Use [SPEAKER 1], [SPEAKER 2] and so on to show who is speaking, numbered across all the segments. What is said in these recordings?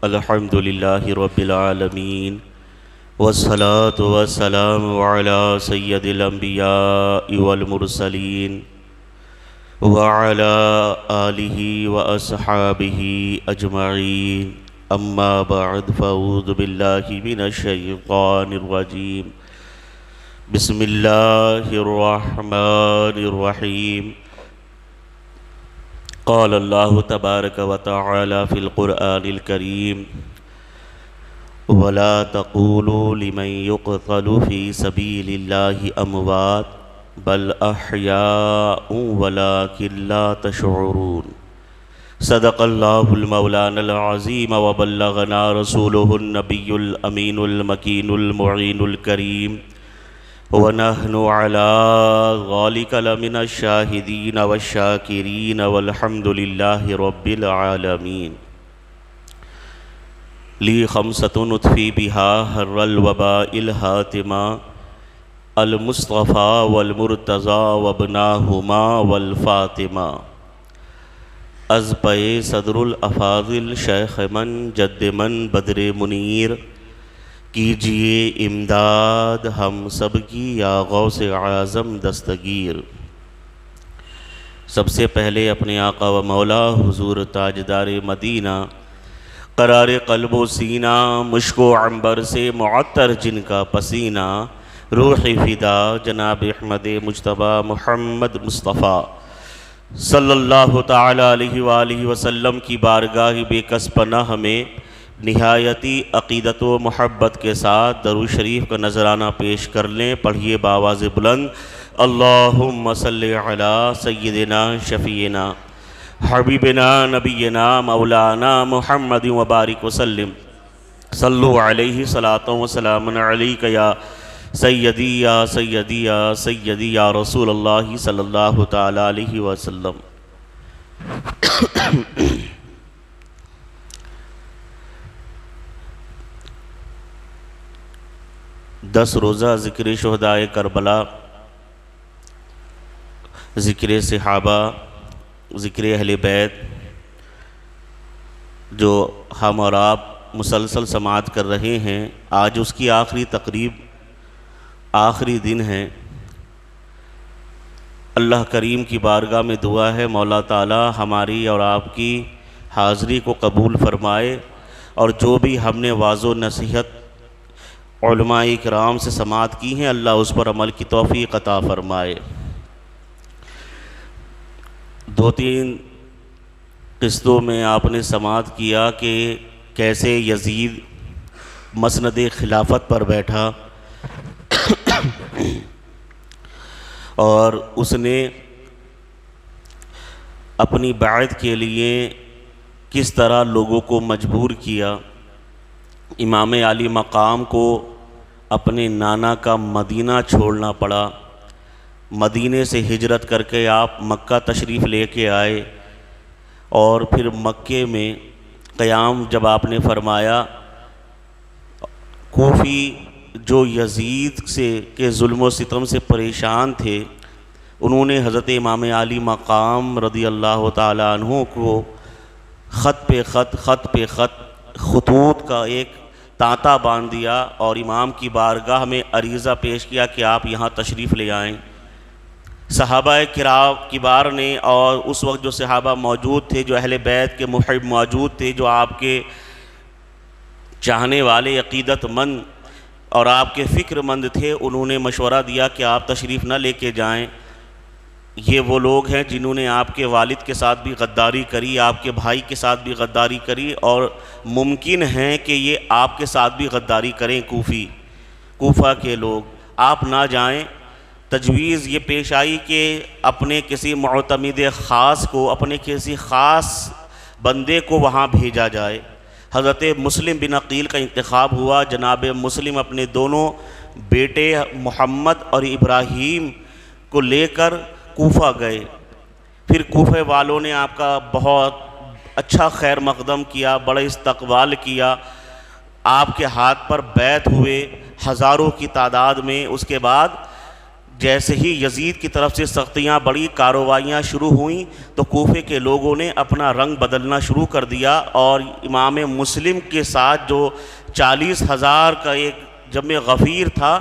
[SPEAKER 1] الحمدللہ رب العالمین والصلاة والسلام علی سید الانبیاء والمرسلین وعلی آلہ واصحابہ اجمعین اما بعد فاعوذ باللہ من الشیطان الرجیم بسم اللہ الرحمن الرحیم قال اللہ تبارک و تعالی فی القرآن الکریم وَلَا تَقُولُوا لِمَنْ يُقْتَلُ فِي سَبِيلِ اللَّهِ أَمْوَاتٌ بَلْ أَحْيَاءٌ وَلَكِنْ لَا تَشْعُرُونَ صدق اللہ المولانا العظیم وبلغنا رسولہ النبی الامین المکین المعین الکریم وَنَحْنُ عَلَىٰ ذَلِكَ لَمِنَ الشَّاهِدِينَ وَالشَّاكِرِينَ وَالْحَمْدُ لِلَّهِ رَبِّ الْعَالَمِينَ لِي خَمْسَةٌ أُطْفِي بِهَا حَرَّ الْوَبَاءِ الْحَاتِمَةِ الْمُصْطَفَى وَالْمُرْتَضَى وَابْنَاهُمَا وَالْفَاطِمَةِ از پے صدر الافاضل شیخ من جد من بدر منیر کیجئے امداد ہم سب کی یا غوث اعظم دستگیر۔ سب سے پہلے اپنے آقا و مولا حضور تاجدار مدینہ قرار قلب و سینہ مشک و عنبر سے معطر جن کا پسینہ روح فدا جناب احمد مجتبی محمد مصطفیٰ صلی اللہ تعالی علیہ وآلہ وسلم کی بارگاہ بے کس پناہ میں نہایتی عقیدت و محبت کے ساتھ درود شریف کا نذرانہ پیش کر لیں۔ پڑھیے بآواز بلند اللہم صلی علی سیدنا شفیعنا حبیبنا نبینا مولانا محمد وبارک وسلم صلو علیہ صلاۃ و سلام علیک یا سیدی یا سیدی یا سیدی یا رسول اللہ صلی اللہ تعالی علیہ وسلم۔ دس روزہ ذکر شہدائے کربلا، ذکر صحابہ، ذکر اہل بیت جو ہم اور آپ مسلسل سماعت کر رہے ہیں، آج اس کی آخری تقریب، آخری دن ہے۔ اللہ کریم کی بارگاہ میں دعا ہے مولا تعالی ہماری اور آپ کی حاضری کو قبول فرمائے، اور جو بھی ہم نے واعظ و نصیحت علماء کرام سے سماعت کی ہیں اللہ اس پر عمل کی توفیق عطا فرمائے۔ دو تین قسطوں میں آپ نے سماعت کیا کہ کیسے یزید مسند خلافت پر بیٹھا اور اس نے اپنی بیعت کے لیے کس طرح لوگوں کو مجبور کیا۔ امام عالی مقام کو اپنے نانا کا مدینہ چھوڑنا پڑا، مدینے سے ہجرت کر کے آپ مکہ تشریف لے کے آئے، اور پھر مکے میں قیام جب آپ نے فرمایا، کوفی جو یزید کے ظلم و ستم سے پریشان تھے انہوں نے حضرت امام عالی مقام رضی اللہ تعالیٰ عنہ کو خط پہ خط خطوط کا ایک تانتا باندھ دیا اور امام کی بارگاہ میں عریضہ پیش کیا کہ آپ یہاں تشریف لے آئیں۔ صحابہ کرام کبار نے اور اس وقت جو صحابہ موجود تھے، جو اہل بیت کے محب موجود تھے، جو آپ کے چاہنے والے عقیدت مند اور آپ کے فکر مند تھے، انہوں نے مشورہ دیا کہ آپ تشریف نہ لے کے جائیں۔ یہ وہ لوگ ہیں جنہوں نے آپ کے والد کے ساتھ بھی غداری کری، آپ کے بھائی کے ساتھ بھی غداری کری، اور ممکن ہے کہ یہ آپ کے ساتھ بھی غداری کریں کوفہ کے لوگ۔ آپ نہ جائیں۔ تجویز یہ پیش آئی کہ اپنے کسی معتمد خاص کو، اپنے کسی خاص بندے کو وہاں بھیجا جائے۔ حضرت مسلم بن عقیل کا انتخاب ہوا۔ جناب مسلم اپنے دونوں بیٹے محمد اور ابراہیم کو لے کر کوفہ گئے۔ پھر کوفہ والوں نے آپ کا بہت اچھا خیر مقدم کیا، بڑا استقبال کیا، آپ کے ہاتھ پر بیعت ہوئے ہزاروں کی تعداد میں۔ اس کے بعد جیسے ہی یزید کی طرف سے سختیاں بڑی، کارروائیاں شروع ہوئیں، تو کوفے کے لوگوں نے اپنا رنگ بدلنا شروع کر دیا، اور امام مسلم کے ساتھ جو 40,000 کا ایک جمع غفیر تھا،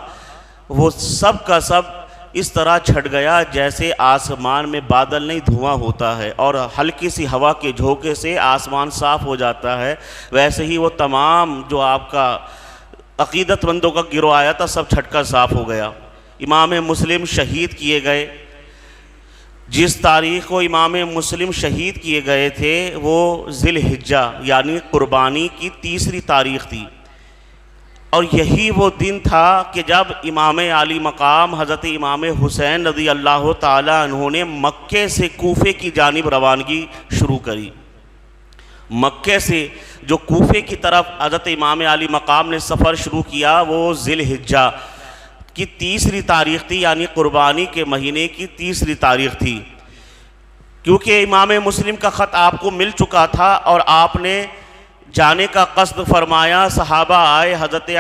[SPEAKER 1] وہ سب کا سب اس طرح چھٹ گیا جیسے آسمان میں بادل نہیں دھواں ہوتا ہے اور ہلکی سی ہوا کے جھونکے سے آسمان صاف ہو جاتا ہے، ویسے ہی وہ تمام جو آپ کا عقیدت مندوں کا گروہ آیا تھا سب چھٹ کر صاف ہو گیا۔ امام مسلم شہید کیے گئے۔ جس تاریخ کو امام مسلم شہید کیے گئے تھے وہ ذی الحجہ یعنی قربانی کی 3 تاریخ تھی، اور یہی وہ دن تھا کہ جب امام عالی مقام حضرت امام حسین رضی اللہ تعالی عنہ نے مکے سے کوفے کی جانب روانگی شروع کری۔ مکے سے جو کوفے کی طرف حضرت امام عالی مقام نے سفر شروع کیا وہ ذی الحجہ کی 3 تاریخ تھی، یعنی قربانی کے مہینے کی 3 تاریخ تھی، کیونکہ امام مسلم کا خط آپ کو مل چکا تھا اور آپ نے جانے کا قصد فرمایا۔ صحابہ آئے، حضرت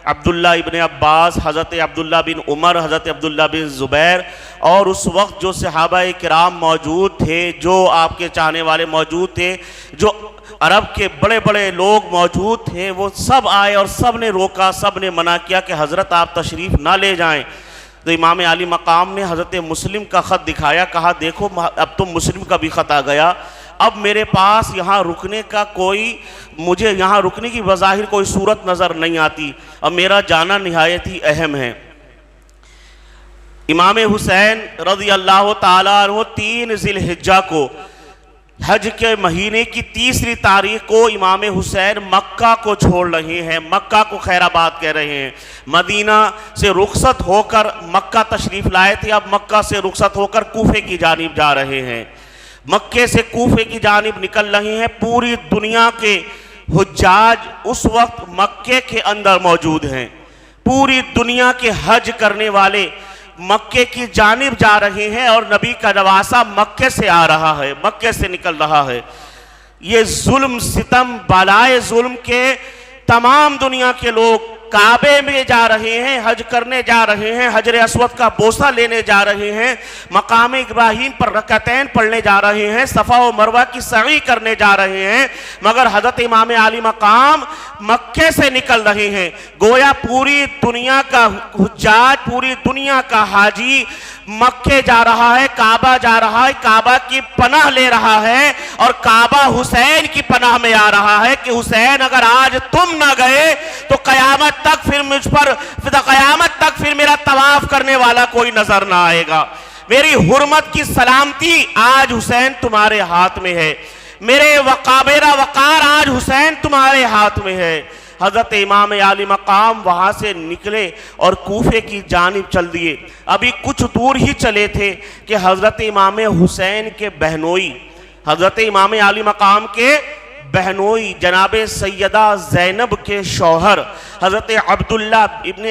[SPEAKER 1] عبداللہ ابن عباس، حضرت عبداللہ بن عمر، حضرت عبداللہ بن زبیر، اور اس وقت جو صحابہ کرام موجود تھے، جو آپ کے چاہنے والے موجود تھے، جو عرب کے بڑے بڑے لوگ موجود تھے، وہ سب آئے اور سب نے روکا، سب نے منع کیا کہ حضرت آپ تشریف نہ لے جائیں۔ تو امام عالی مقام نے حضرت مسلم کا خط دکھایا، کہا دیکھو اب تو مسلم کا بھی خط آ گیا، اب میرے پاس یہاں رکنے کا مجھے یہاں رکنے کی بظاہر کوئی صورت نظر نہیں آتی، اب میرا جانا نہایت ہی اہم ہے۔ امام حسین رضی اللہ تعالیٰ عنہ 3 ذی الحجہ کو، حج کے مہینے کی 3 تاریخ کو امام حسین مکہ کو چھوڑ رہے ہیں، مکہ کو خیر آباد کہہ رہے ہیں۔ مدینہ سے رخصت ہو کر مکہ تشریف لائے تھے، اب مکہ سے رخصت ہو کر کوفے کی جانب جا رہے ہیں۔ مکے سے کوفے کی جانب نکل رہے ہیں۔ پوری دنیا کے حجاج اس وقت مکے کے اندر موجود ہیں، پوری دنیا کے حج کرنے والے مکے کی جانب جا رہے ہیں، اور نبی کا نواسہ مکے سے آ رہا ہے، مکے سے نکل رہا ہے۔ یہ ظلم ستم بالائے ظلم کے تمام دنیا کے لوگ کعبے میں جا رہے ہیں، حج کرنے جا رہے ہیں، حجر اسود کا بوسہ لینے جا رہے ہیں، مقام ابراہیم پر رکعتین پڑھنے جا رہے ہیں، صفا و مروہ کی سعی کرنے جا رہے ہیں، مگر حضرت امام عالی مقام مکے سے نکل رہے ہیں۔ گویا پوری دنیا کا حجاج، پوری دنیا کا حاجی مکے جا رہا ہے، کعبہ جا رہا ہے، کعبہ کی پناہ لے رہا ہے، اور کعبہ حسین کی پناہ میں آ رہا ہے کہ حسین اگر آج تم نہ گئے تو قیامت تک پھر میرا طواف کرنے والا کوئی نظر نہ آئے گا۔ میری حرمت کی سلامتی آج حسین تمہارے ہاتھ میں ہے، میرا وقار آج حسین تمہارے ہاتھ میں ہے۔ حضرت امام عالی مقام وہاں سے نکلے اور کوفے کی جانب چل دیے۔ ابھی کچھ دور ہی چلے تھے کہ حضرت امام حسین کے بہنوئی، حضرت امام عالی مقام کے بہنوئی جناب سیدہ زینب کے شوہر حضرت عبداللہ ابن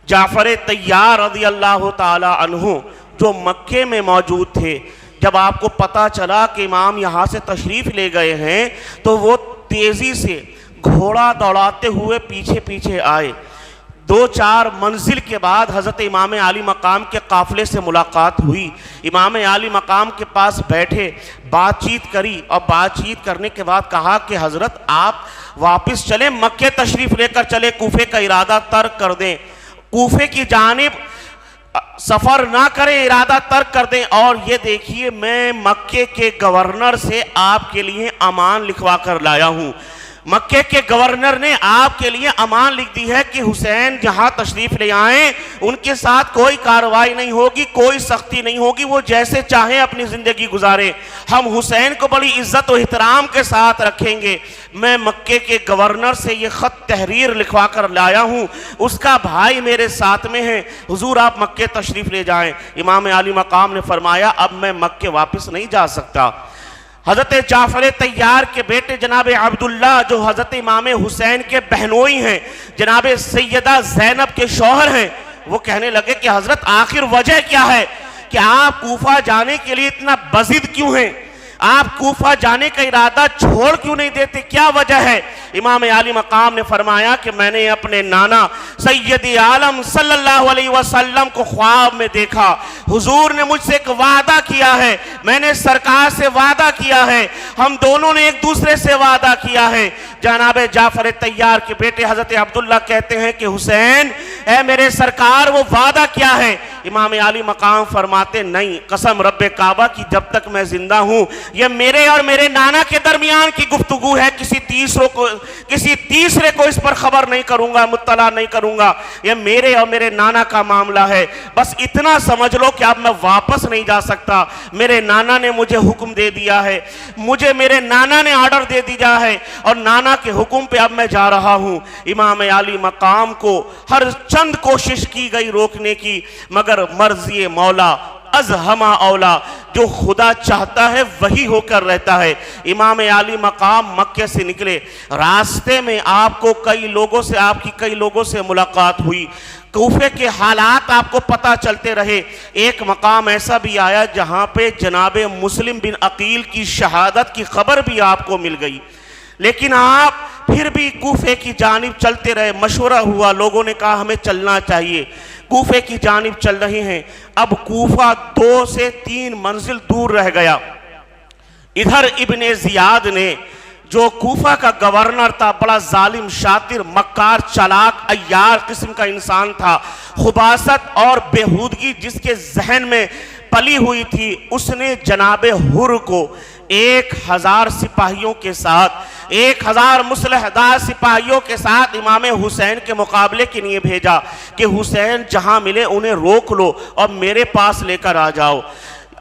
[SPEAKER 1] جعفر طیار رضی اللہ تعالی عنہ جو مکے میں موجود تھے، جب آپ کو پتہ چلا کہ امام یہاں سے تشریف لے گئے ہیں تو وہ تیزی سے گھوڑا دوڑاتے ہوئے پیچھے پیچھے آئے۔ 2-4 منزل کے بعد حضرت امام عالی مقام کے قافلے سے ملاقات ہوئی۔ امام عالی مقام کے پاس بیٹھے، بات چیت کری، اور بات چیت کرنے کے بعد کہا کہ حضرت آپ واپس چلیں، مکے تشریف لے کر چلے، کوفے کا ارادہ ترک کر دیں، کوفے کی جانب سفر نہ کریں، ارادہ ترک کر دیں۔ اور یہ دیکھیے میں مکے کے گورنر سے آپ کے لیے امان لکھوا کر لایا ہوں، مکے کے گورنر نے آپ کے لیے امان لکھ دی ہے کہ حسین جہاں تشریف لے آئیں ان کے ساتھ کوئی کارروائی نہیں ہوگی، کوئی سختی نہیں ہوگی، وہ جیسے چاہیں اپنی زندگی گزاریں، ہم حسین کو بڑی عزت و احترام کے ساتھ رکھیں گے۔ میں مکے کے گورنر سے یہ خط تحریر لکھوا کر لایا ہوں، اس کا بھائی میرے ساتھ میں ہے، حضور آپ مکے تشریف لے جائیں۔ امام عالی مقام نے فرمایا اب میں مکے واپس نہیں جا سکتا۔ حضرت جعفر طیار کے بیٹے جناب عبداللہ جو حضرت امام حسین کے بہنوئی ہیں، جناب سیدہ زینب کے شوہر ہیں، وہ کہنے لگے کہ حضرت آخر وجہ کیا ہے کہ آپ کوفہ جانے کے لیے اتنا بزد کیوں ہیں؟ آپ کوفہ جانے کا ارادہ چھوڑ کیوں نہیں دیتے، کیا وجہ ہے؟ امام عالی مقام نے فرمایا کہ میں نے اپنے نانا سید عالم صلی اللہ علیہ وسلم کو خواب میں دیکھا، حضور نے مجھ سے ایک وعدہ کیا ہے، میں نے سرکار سے وعدہ کیا ہے، ہم دونوں نے ایک دوسرے سے وعدہ کیا ہے۔ جناب جعفر طیار کے بیٹے حضرت عبداللہ کہتے ہیں کہ حسین اے میرے سرکار وہ وعدہ کیا ہے؟ امام عالی مقام فرماتے نہیں، قسم رب کعبہ کی جب تک میں زندہ ہوں یہ میرے اور میرے نانا کے درمیان کی گفتگو ہے، کسی تیسرے کو اس پر خبر نہیں کروں گا، مطلع نہیں کروں گا، یہ میرے اور میرے نانا کا معاملہ ہے، بس اتنا سمجھ لو کہ اب میں واپس نہیں جا سکتا، میرے نانا نے مجھے حکم دے دیا ہے، مجھے میرے نانا نے آرڈر دے دیا ہے اور نانا کے حکم پہ اب میں جا رہا ہوں۔ امام عالی مقام کو ہر چند کوشش کی گئی روکنے کی، مگر مرضی مولا از ہما اولا، جو خدا چاہتا ہے وہی ہو کر رہتا ہے۔ امام عالی مقام مکے سے نکلے، راستے میں آپ کی کئی لوگوں سے ملاقات ہوئی، کوفے کے حالات آپ کو پتہ چلتے رہے۔ ایک مقام ایسا بھی آیا جہاں پہ جناب مسلم بن عقیل کی شہادت کی خبر بھی آپ کو مل گئی، لیکن آپ پھر بھی کوفے کی جانب چلتے رہے۔ مشورہ ہوا، لوگوں نے کہا ہمیں چلنا چاہیے، کوفے کی جانب چل رہے ہیں۔ اب کوفہ 2 سے 3 منزل دور رہ گیا۔ ادھر ابن زیاد نے، جو کوفہ کا گورنر تھا، بڑا ظالم، شاطر، مکار، چالاک، عیار قسم کا انسان تھا، خباثت اور بےہودگی جس کے ذہن میں پلی ہوئی تھی، اس نے جناب حر کو 1000 سپاہیوں کے ساتھ، 1000 مسلح دار سپاہیوں کے ساتھ امام حسین کے مقابلے کے لیے بھیجا کہ حسین جہاں ملے انہیں روک لو اور میرے پاس لے کر آ جاؤ۔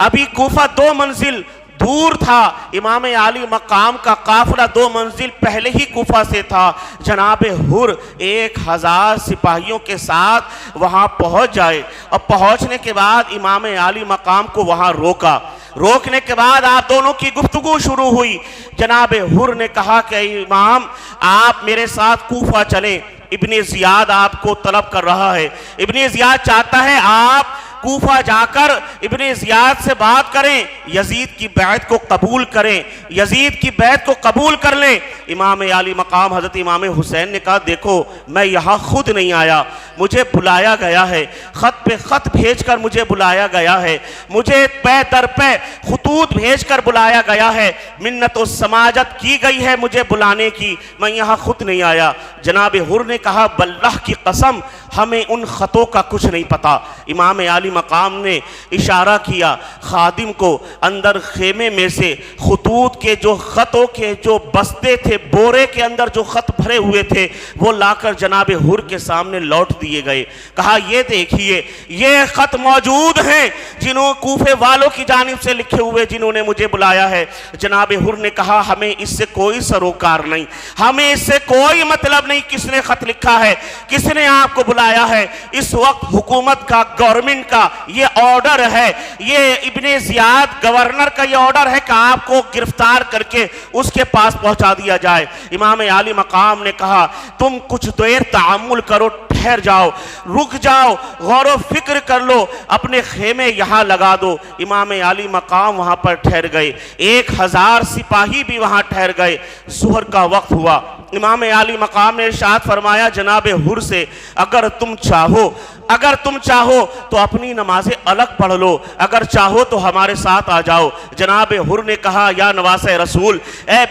[SPEAKER 1] ابھی کوفہ 2 منزل دور تھا، امام عالی مقام کا قافلہ 2 منزل پہلے ہی کوفہ سے تھا۔ جناب حر 1000 سپاہیوں کے ساتھ وہاں پہنچ جائے اور پہنچنے کے بعد امام عالی مقام کو وہاں روکا۔ روکنے کے بعد آپ دونوں کی گفتگو شروع ہوئی۔ جناب حر نے کہا کہ امام آپ میرے ساتھ کوفہ چلیں، ابن زیاد آپ کو طلب کر رہا ہے، ابن زیاد چاہتا ہے آپ کوفہ جا کر ابن زیاد سے بات کریں، یزید کی بیعت کو قبول کریں، یزید کی بیعت کو قبول کر لیں۔ امام عالی مقام حضرت امام حسین نے کہا دیکھو میں یہاں خود نہیں آیا، مجھے بلایا گیا ہے، خط پہ خط بھیج کر مجھے بلایا گیا ہے، مجھے پے در پے خطوط بھیج کر بلایا گیا ہے، منت و سماجت کی گئی ہے مجھے بلانے کی، میں یہاں خود نہیں آیا۔ جناب حر نے کہا باللہ کی قسم ہمیں ان خطوں کا کچھ نہیں پتا۔ امام عالی مقام نے اشارہ کیا خادم کو، اندر خیمے میں سے خطوط کے جو خطوں کے جو بستے تھے، بورے کے اندر جو خط بھرے ہوئے تھے، وہ لا کر جناب حر کے سامنے لوٹ دیے گئے۔ کہا یہ دیکھیے یہ خط موجود ہیں جنہوں کوفے والوں کی جانب سے لکھے ہوئے جنہوں نے مجھے بلایا ہے۔ جناب حر نے کہا ہمیں اس سے کوئی سروکار نہیں، ہمیں اس سے کوئی مطلب نہیں، کس نے خط لکھا ہے، کس نے آپ کو بلایا ہے۔ اس وقت حکومت کا، گورنمنٹ کا یہ آرڈر ہے، یہ ابن زیاد گورنر کا یہ آرڈر ہے کہ آپ کو گرفتار کر کے اس کے پاس پہنچا دیا جائے۔ امام عالی مقام نے کہا تم کچھ دیر تعامل کرو، ٹھہر جاؤ، رک جاؤ، غور و فکر کر لو، اپنے خیمے یہاں لگا دو۔ امام عالی مقام وہاں پر ٹھہر گئے، 1000 سپاہی بھی وہاں ٹھہر گئے۔ ظہر کا وقت ہوا، امام عالی مقام نے ارشاد فرمایا جناب حر سے اگر تم چاہو تو اپنی نمازیں الگ پڑھ لو، اگر چاہو تو ہمارے ساتھ آ جاؤ۔ جناب حر نے کہا یا نواسہ رسول، اے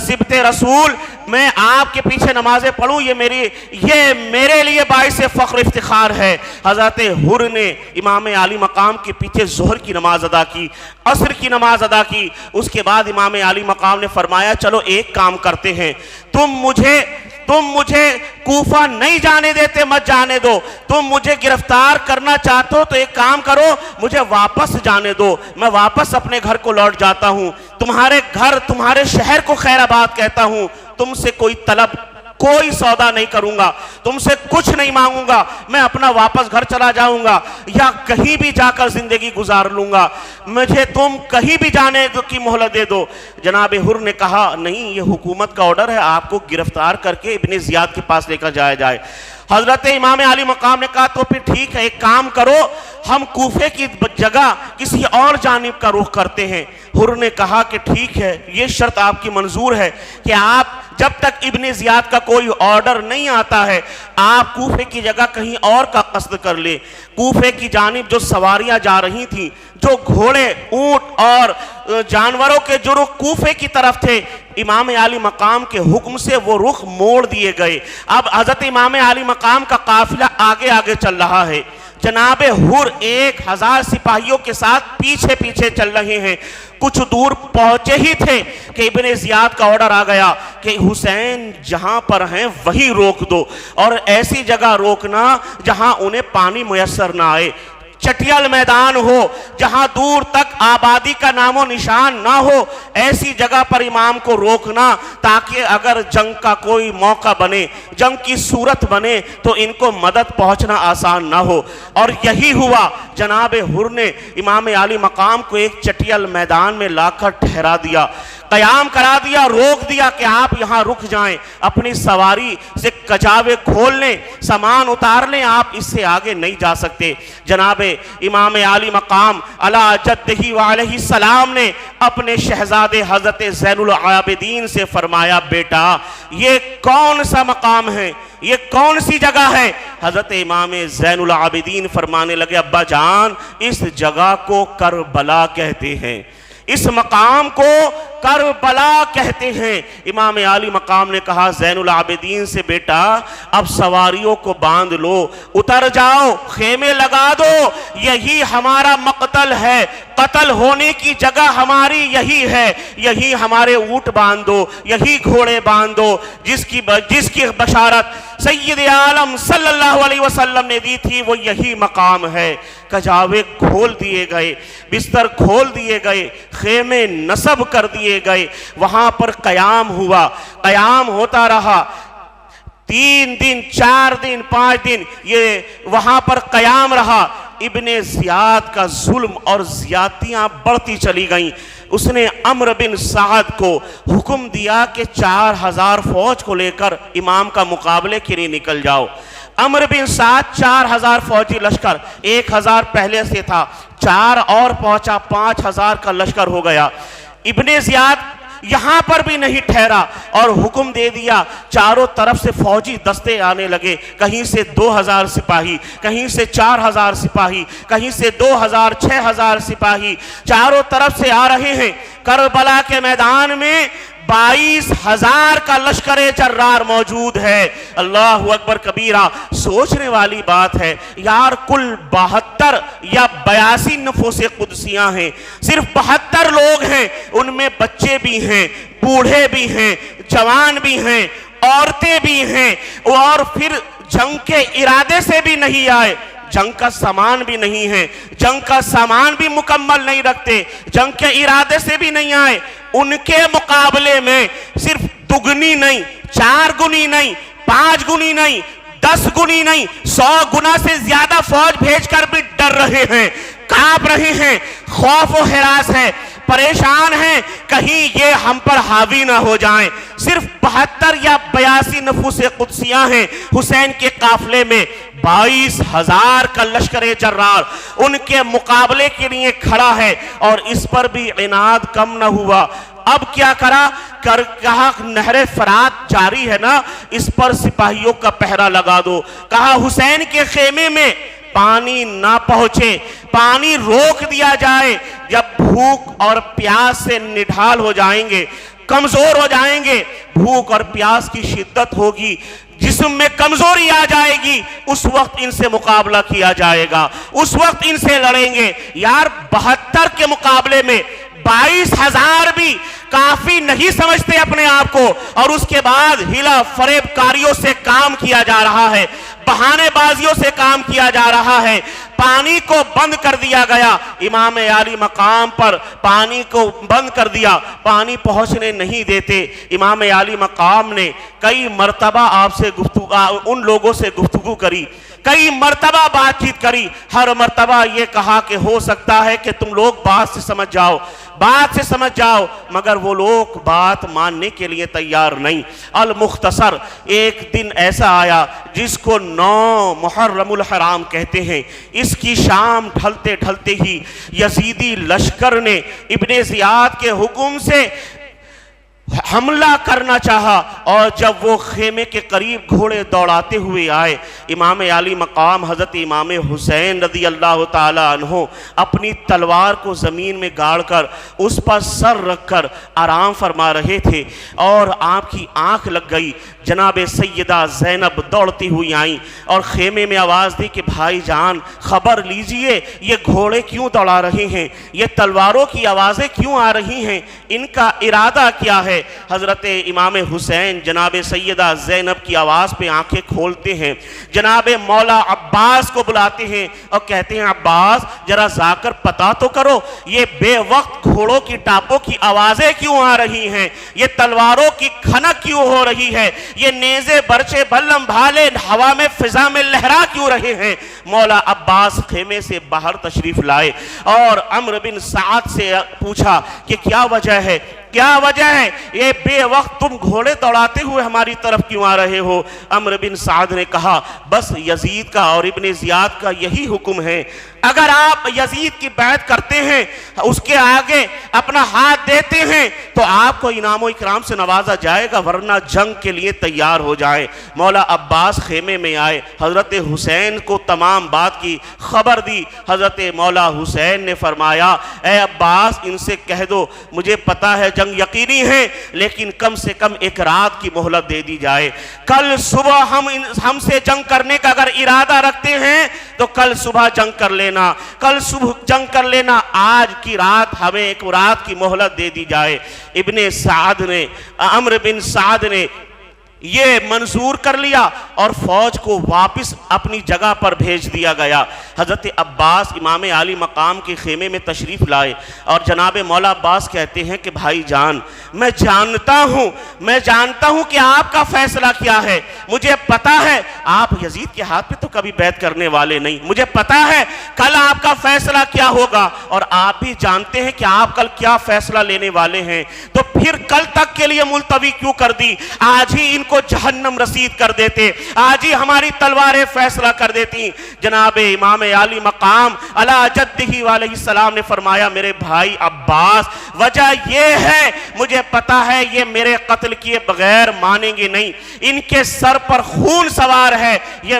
[SPEAKER 1] سبت رسول، میں آپ کے پیچھے نمازیں پڑھوں یہ میرے لیے باعث فخر افتخار ہے۔ حضرت حر نے امام عالی مقام کے پیچھے ظہر کی نماز ادا کی، عصر کی نماز ادا کی۔ اس کے بعد امام عالی مقام نے فرمایا چلو ایک کام کرتے ہیں، تم مجھے کوفہ نہیں جانے دیتے، مت جانے دو، تم مجھے گرفتار کرنا چاہتے ہو تو ایک کام کرو مجھے واپس جانے دو، میں واپس اپنے گھر کو لوٹ جاتا ہوں، تمہارے گھر تمہارے شہر کو خیر آباد کہتا ہوں، تم سے کوئی طلب کوئی سودا نہیں کروں گا، تم سے کچھ نہیں مانگوں گا، میں اپنا واپس گھر چلا جاؤں گا یا کہیں بھی جا کر زندگی گزار لوں گا۔ مجھے تم کہیں بھی جانے کی مہلت دے دو۔ جناب حر نے کہا نہیں، یہ حکومت کا آرڈر ہے، آپ کو گرفتار کر کے ابن زیاد کے پاس لے کر جایا جائے۔ حضرت امام علی مقام نے کہا تو پھر ٹھیک ہے، ایک کام کرو، ہم کوفے کی جگہ کسی اور جانب کا رخ کرتے ہیں۔ حر نے کہا کہ ٹھیک ہے، یہ شرط آپ کی منظور ہے کہ آپ جب تک ابن زیاد کا کوئی آرڈر نہیں آتا ہے آپ کوفے کی جگہ کہیں اور کا قصد کر لے۔ کوفے کی جانب جو سواریاں جا رہی تھیں، جو گھوڑے، اونٹ اور جانوروں کے جو رخ کوفے کی طرف تھے، امام علی مقام کے حکم سے وہ رخ موڑ دیے گئے۔ اب حضرت امام علی مقام کا قافلہ آگے آگے چل رہا ہے، جناب حر 1000 سپاہیوں کے ساتھ پیچھے پیچھے چل رہے ہیں۔ کچھ دور پہنچے ہی تھے کہ ابن زیاد کا آرڈر آ گیا کہ حسین جہاں پر ہیں وہی روک دو، اور ایسی جگہ روکنا جہاں انہیں پانی میسر نہ آئے، چٹیل میدان ہو جہاں دور تک آبادی کا نام و نشان نہ ہو، ایسی جگہ پر امام کو روکنا تاکہ اگر جنگ کا کوئی موقع بنے، جنگ کی صورت بنے تو ان کو مدد پہنچنا آسان نہ ہو۔ اور یہی ہوا، جناب حر نے امام علی مقام کو ایک چٹیل میدان میں لا کر ٹھہرا دیا، قیام کرا دیا، روک دیا کہ آپ یہاں رک جائیں، اپنی سواری سے کجاوے کھول لیں، سامان اتار لیں، آپ اس سے آگے نہیں جا سکتے۔ جناب امام علی مقام علی جدہ وعلیہ السلام نے اپنے شہزادے حضرت زین العابدین سے فرمایا بیٹا یہ کون سا مقام ہے، یہ کون سی جگہ ہے؟ حضرت امام زین العابدین فرمانے لگے ابا جان اس جگہ کو کربلا کہتے ہیں، اس مقام کو کربلا کہتے ہیں۔ امام علی مقام نے کہا زین العابدین سے بیٹا اب سواریوں کو باندھ لو، اتر جاؤ، خیمے لگا دو، یہی ہمارا مقتل ہے، قتل ہونے کی جگہ ہماری یہی ہے، یہی ہمارے اونٹ باندھ دو، یہی گھوڑے باندھ دو، جس کی بشارت سید عالم صلی اللہ علیہ وسلم نے دی تھی وہ یہی مقام ہے۔ کجاوے کھول دیے گئے، بستر کھول دیے گئے، خیمے نصب کر دیے گئے، وہاں پر قیام ہوا، قیام ہوتا رہا، 3 دن 4 دن 5 دن یہ وہاں پر قیام رہا۔ ابن زیاد کا ظلم اور زیادتیاں بڑھتی چلی گئیں۔ اس نے عمرو بن سعد کو حکم دیا کہ 4000 فوج کو لے کر امام کا مقابلے کے لیے نکل جاؤ۔ عمرو بن سعد 4000 فوجی لشکر، 1000 پہلے سے تھا، 4 اور پہنچا، 5000 کا لشکر ہو گیا۔ ابن زیاد یہاں پر بھی نہیں ٹھہرا اور حکم دے دیا، چاروں طرف سے فوجی دستے آنے لگے، کہیں سے 2000 سپاہی، کہیں سے 4000 سپاہی، کہیں سے 2000 6000 سپاہی، چاروں طرف سے آ رہے ہیں۔ کربلا کے میدان میں 22000 کا لشکر جرار موجود ہے۔ اللہ اکبر کبیرہ، سوچنے والی بات ہے یار، کل 72 یا 82 نفوس قدسیاں ہیں، صرف 72 لوگ ہیں، ان میں بچے بھی ہیں، بوڑھے بھی ہیں، جوان بھی ہیں، عورتیں بھی ہیں، اور پھر جنگ کے ارادے سے بھی نہیں آئے، جنگ کا سامان بھی نہیں ہے، جنگ کا سامان بھی مکمل نہیں رکھتے، جنگ کے ارادے سے بھی نہیں آئے۔ ان کے مقابلے میں صرف دگنی نہیں، 4 گنی نہیں، 5 گنی نہیں، 10 گنی نہیں، 100 گنا سے زیادہ فوج بھیج کر بھی ڈر رہے ہیں، کانپ رہے ہیں، خوف و ہراس ہے، پریشان ہیں کہیں یہ ہم پر حاوی نہ ہو جائیں۔ صرف 72 یا 82 نفوس قدسیاں ہیں حسین کے قافلے میں، 22000 کا لشکر جرار ان کے مقابلے کے لیے کھڑا ہے، اور اس پر بھی عناد کم نہ ہوا۔ اب کیا کہا نہر فرات جاری ہے نا، اس پر سپاہیوں کا پہرا لگا دو۔ کہا حسین کے خیمے میں پانی نہ پہنچے، پانی روک دیا جائے، جب بھوک اور پیاس سے نڈھال ہو جائیں گے، کمزور ہو جائیں گے، بھوک اور پیاس کی شدت ہوگی، جسم میں کمزوری آ جائے گی، اس وقت ان سے مقابلہ کیا جائے گا، اس وقت ان سے لڑیں گے۔ یار 72 کے مقابلے میں 22000 بھی کافی نہیں سمجھتے اپنے آپ کو، اور اس کے بعد ہلا فریب کاریوں سے کام کیا جا رہا ہے، بہانے بازیوں سے کام کیا جا رہا ہے۔ پانی کو بند کر دیا گیا، امام علی مقام پر پانی کو بند کر دیا، پانی پہنچنے نہیں دیتے۔ امام علی مقام نے کئی مرتبہ ان لوگوں سے گفتگو کری کئی مرتبہ بات چیت کری، ہر مرتبہ یہ کہا کہ ہو سکتا ہے کہ تم لوگ بات سے سمجھ جاؤ، مگر وہ لوگ بات ماننے کے لیے تیار نہیں۔ المختصر، ایک دن ایسا آیا جس کو 9 محرم الحرام کہتے ہیں، اس کی شام ڈھلتے ڈھلتے ہی یزیدی لشکر نے ابن زیاد کے حکم سے حملہ کرنا چاہا، اور جب وہ خیمے کے قریب گھوڑے دوڑاتے ہوئے آئے، امام عالی مقام حضرت امام حسین رضی اللہ تعالی عنہ اپنی تلوار کو زمین میں گاڑ کر اس پر سر رکھ کر آرام فرما رہے تھے، اور آپ کی آنکھ لگ گئی۔ جناب سیدہ زینب دوڑتی ہوئی آئیں اور خیمے میں آواز دی کہ بھائی جان خبر لیجئے، یہ گھوڑے کیوں دوڑا رہے ہیں، یہ تلواروں کی آوازیں کیوں آ رہی ہیں، ان کا ارادہ کیا ہے؟ حضرت امام حسین جناب سیدہ زینب کی آواز پہ آنکھیں کھولتے ہیں، جناب مولا عباس کو بلاتے ہیں اور کہتے ہیں عباس ذرا جا کر پتہ تو کرو یہ بے وقت گھوڑوں کی ٹاپوں کی آوازیں کیوں آ رہی ہیں، یہ تلواروں کی کھنک کیوں ہو رہی ہے، یہ نیزے برچے بلم بھالے ہوا میں فضا میں لہرا کیوں رہے ہیں؟ مولا عباس خیمے سے باہر تشریف لائے اور عمرو بن سعد سے پوچھا کہ کیا وجہ ہے، یہ بے وقت تم گھوڑے دوڑاتے ہوئے ہماری طرف کیوں آ رہے ہو؟ عمرو بن سعد نے کہا بس یزید کا اور ابن زیاد کا یہی حکم ہے، اگر آپ یزید کی بیعت کرتے ہیں، اس کے آگے اپنا ہاتھ دیتے ہیں تو آپ کو انعام و اکرام سے نوازا جائے گا، ورنہ جنگ کے لیے تیار ہو جائیں۔ مولا عباس خیمے میں آئے، حضرت حسین کو تمام بات کی خبر دی۔ حضرت مولا حسین نے فرمایا اے عباس ان سے کہہ دو مجھے پتا ہے جنگ یقینی ہے، لیکن کم سے کم ایک رات کی مہلت دے دی جائے، کل صبح ہم سے جنگ کرنے کا اگر ارادہ رکھتے ہیں تو کل صبح جنگ کر لینا، آج کی رات ہمیں ایک رات کی مہلت دے دی جائے۔ عمرو بن سعد نے یہ منظور کر لیا اور فوج کو واپس اپنی جگہ پر بھیج دیا گیا۔ حضرت عباس امام عالی مقام کے خیمے میں تشریف لائے اور جناب مولا عباس کہتے ہیں کہ بھائی جان میں جانتا ہوں کہ آپ کا فیصلہ کیا ہے، مجھے پتا ہے آپ یزید کے ہاتھ پہ تو کبھی بیعت کرنے والے نہیں، مجھے پتا ہے کل آپ کا فیصلہ کیا ہوگا، اور آپ بھی جانتے ہیں کہ آپ کل کیا فیصلہ لینے والے ہیں، تو پھر کل تک کے لیے ملتوی کیوں کر دی؟ آج ہی ان کو جہنم رسید کر دیتے، آج ہی ہماری تلواریں فیصلہ کر دیتی۔ جناب امام عالی مقام علی جدہ علیہ السلام نے فرمایا میرے بھائی عباس وجہ یہ ہے، مجھے پتا ہے یہ میرے قتل کیے بغیر مانیں گے نہیں، ان کے سر پر خون سوار ہے، یہ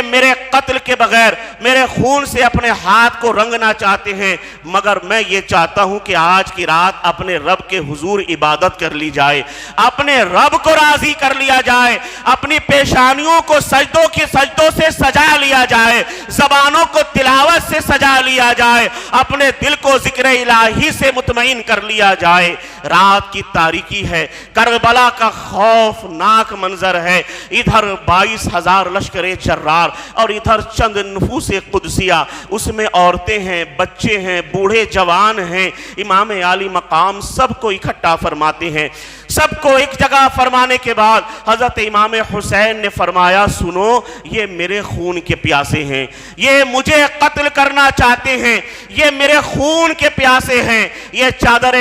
[SPEAKER 1] میرے قتل کے بغیر میرے خون سے اپنے ہاتھ کو رنگنا چاہتے ہیں، مگر میں یہ چاہتا ہوں کہ آج کی رات اپنے رب کے حضور عبادت کر لی جائے، اپنے رب کو راضی کر لیا جائے، اپنی پیشانیوں کو سجدوں سے سجا لیا جائے، زبانوں کو تلاوت سے سجا لیا جائے، اپنے دل کو ذکر الہی سے مطمئن کر لیا جائے۔ رات کی تاریکی ہے، کربلا کا خوفناک منظر ہے، ادھر 22,000 لشکر جرار اور ادھر چند نفوس قدسیہ، اس میں عورتیں ہیں، بچے ہیں، بوڑھے جوان ہیں، امام عالی مقام سب کو اکٹھا فرماتے ہیں۔ سب کو ایک جگہ فرمانے کے بعد حضرت امام حسین نے فرمایا سنو یہ میرے خون کے پیاسے ہیں، یہ مجھے قتل کرنا چاہتے ہیں، یہ میرے خون کے پیاسے ہیں، یہ چادر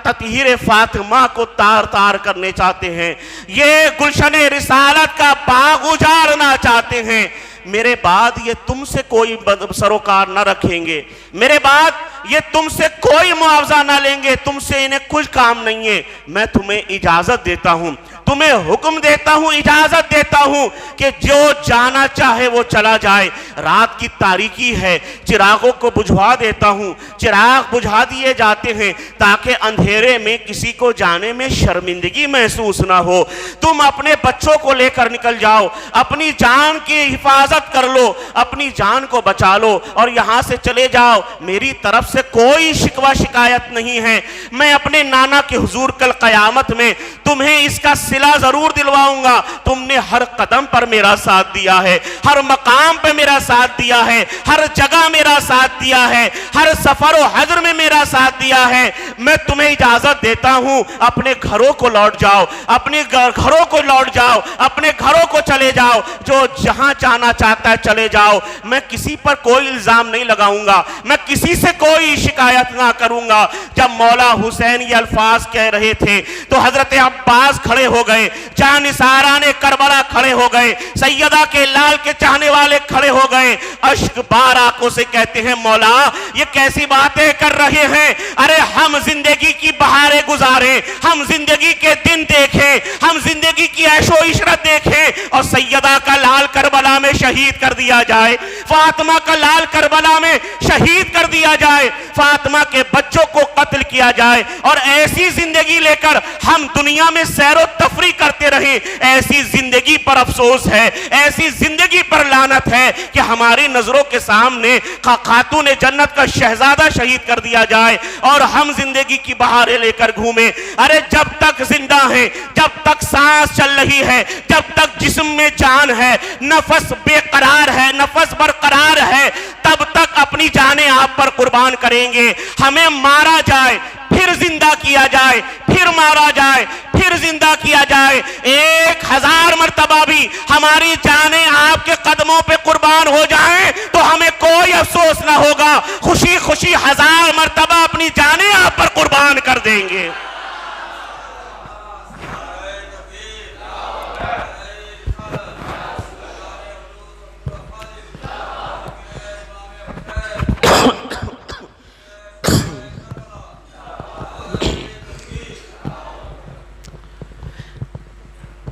[SPEAKER 1] تطہیر فاطمہ کو تار تار کرنے چاہتے ہیں، یہ گلشن رسالت کا باغ اجاڑنا چاہتے ہیں، میرے بعد یہ تم سے کوئی سروکار نہ رکھیں گے، میرے بعد یہ تم سے کوئی معاوضہ نہ لیں گے، تم سے انہیں کچھ کام نہیں ہے، میں تمہیں اجازت دیتا ہوں، تمہیں حکم دیتا ہوں، اجازت دیتا ہوں کہ جو جانا چاہے وہ چلا جائے۔ رات کی تاریکی ہے، چراغوں کو بجھوا دیتا ہوں، چراغ بجھا دیے جاتے ہیں تاکہ اندھیرے میں کسی کو جانے میں شرمندگی محسوس نہ ہو۔ تم اپنے بچوں کو لے کر نکل جاؤ، اپنی جان کی حفاظت کر لو، اپنی جان کو بچا لو اور یہاں سے چلے جاؤ، میری طرف سے کوئی شکوہ شکایت نہیں ہے، میں اپنے نانا کے حضور کل قیامت میں تمہیں اس کا صلہ ضرور دلواؤں گا، تم نے ہر قدم پر میرا ساتھ دیا ہے، ہر مقام پہ میرا ساتھ دیا ہے، ہر جگہ میرا ساتھ دیا ہے، ہر سفر و حضر میں میرا ساتھ دیا ہے۔ میں تمہیں اجازت دیتا ہوں اپنے گھروں کو لوٹ جاؤ، اپنے گھروں کو لوٹ جاؤ، اپنے گھروں کو چلے جاؤ، جو جہاں جانا چاہتا ہے چلے جاؤ، میں کسی پر کوئی الزام نہیں لگاؤں گا، میں کسی سے کوئی شکایت نہ کروں گا۔ جب مولا حسین یہ الفاظ کہہ رہے تھے تو حضرت عباس کھڑے ہو گئے، جانثاران کربلا کھڑے ہو گئے، سیدہ کے لال کے چاہنے والے کھڑے ہو گئے، اشک بار آنکھوں سے کہتے ہیں مولا یہ کیسی باتیں کر رہے ہیں؟ ارے ہم زندگی کی بہاریں گزاریں، ہم زندگی کے دن دیکھیں، ہم زندگی کی عیش و عشرت دیکھیں، اور سیدہ کا لال کربلا میں شہید کر دیا جائے، فاطمہ کا لال کربلا میں شہید کر دیا جائے، فاطمہ کے بچوں کو قتل کیا جائے، اور ایسی زندگی لے کر ہم دنیا میں سیر و تفریح کرتے رہیں۔ ایسی زندگی پر افسوس ہے، ایسی زندگی پر لعنت ہے کہ ہماری نظروں کے سامنے خاتون جنت کا شہزادہ شہید کر دیا جائے اور ہم زندگی کی بہاریں لے کر گھومیں۔ ارے جب تک زندہ ہیں، جب تک سانس چل رہی ہے، جب تک جسم میں جان ہے، نفس بے قرار ہے، نفس برقرار ہے، تب تک اپنی جانیں آپ پر قربان کریں گے۔ ہمیں مارا جائے، پھر زندہ کیا جائے، پھر مارا جائے، پھر زندہ کیا جائے، 1000 مرتبہ بھی ہماری جانیں آپ کے قدموں پہ قربان ہو جائیں تو ہمیں کوئی افسوس نہ ہوگا، خوشی خوشی 1000 مرتبہ اپنی جانیں آپ پر قربان کر دیں گے۔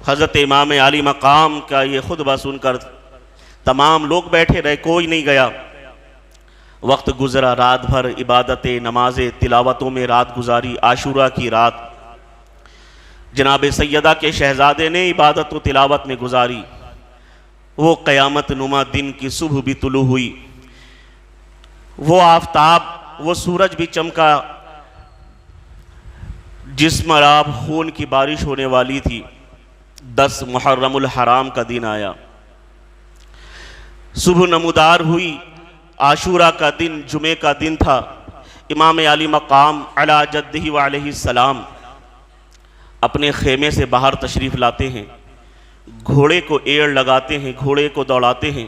[SPEAKER 1] حضرت امام علی مقام کا یہ خطبہ سن کر تمام لوگ بیٹھے رہے، کوئی نہیں گیا۔ وقت گزرا، رات بھر عبادتیں، نمازیں، تلاوتوں میں رات گزاری۔ عاشورہ کی رات جناب سیدہ کے شہزادے نے عبادت و تلاوت میں گزاری۔ وہ قیامت نما دن کی صبح بھی طلوع ہوئی، وہ آفتاب، وہ سورج بھی چمکا، جسم آب خون کی بارش ہونے والی تھی۔ 10 محرم الحرام کا دن آیا، صبح نمودار ہوئی، عاشورہ کا دن جمعہ کا دن تھا۔ امام علی مقام علی جدہ و علیہ السلام اپنے خیمے سے باہر تشریف لاتے ہیں، گھوڑے کو ایڑ لگاتے ہیں، گھوڑے کو دوڑاتے ہیں،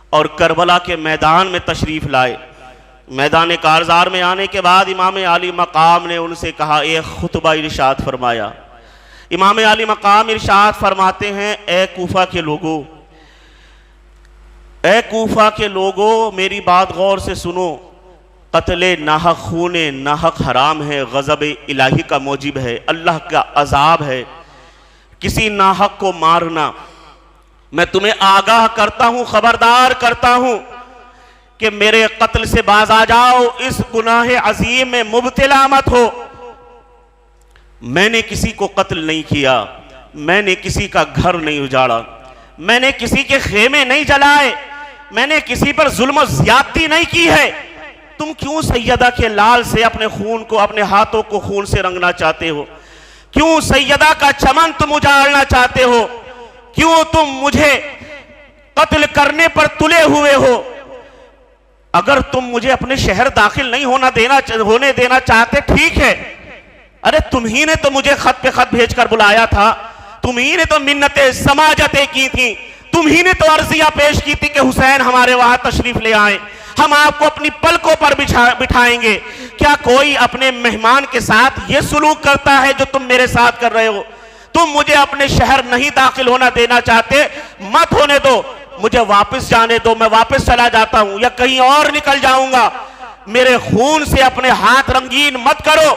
[SPEAKER 1] اور کربلا کے میدان میں تشریف لائے۔ میدان کارزار میں آنے کے بعد امام علی مقام نے ان سے کہا، ایک خطبہ ارشاد فرمایا۔ امام علی مقام ارشاد فرماتے ہیں، اے کوفہ کے لوگوں، اے کوفہ کے لوگوں، میری بات غور سے سنو۔ قتل ناحق خون ناحق حرام ہے، غضب الہی کا موجب ہے، اللہ کا عذاب ہے۔ کسی ناحق کو مارنا، میں تمہیں آگاہ کرتا ہوں، خبردار کرتا ہوں کہ میرے قتل سے باز آ جاؤ، اس گناہ عظیم میں مبتلا مت ہو۔ میں نے کسی کو قتل نہیں کیا، میں نے کسی کا گھر نہیں اجاڑا، میں نے کسی کے خیمے نہیں جلائے، میں نے کسی پر ظلم و زیادتی نہیں کی ہے۔ تم کیوں سیدہ کے لال سے اپنے خون کو، اپنے ہاتھوں کو خون سے رنگنا چاہتے ہو؟ کیوں سیدہ کا چمن تم اجاڑنا چاہتے ہو؟ کیوں تم مجھے قتل کرنے پر تلے ہوئے ہو؟ اگر تم مجھے اپنے شہر داخل نہیں ہونے دینا چاہتے، ٹھیک ہے، ارے تم ہی نے تو مجھے خط پہ خط بھیج کر بلایا تھا، تم ہی نے تو منتیں سماجتیں کی تھیں، تم ہی نے تو عرضیہ پیش کی تھی کہ حسین ہمارے وہاں تشریف لے آئیں، ہم آپ کو اپنی پلکوں پر بٹھائیں گے۔ کیا کوئی اپنے مہمان کے ساتھ یہ سلوک کرتا ہے جو تم میرے ساتھ کر رہے ہو؟ تم مجھے اپنے شہر نہیں داخل ہونا دینا چاہتے، مت ہونے دو، مجھے واپس جانے دو، میں واپس چلا جاتا ہوں یا کہیں اور نکل جاؤں گا، میرے خون سے اپنے ہاتھ رنگین مت کرو۔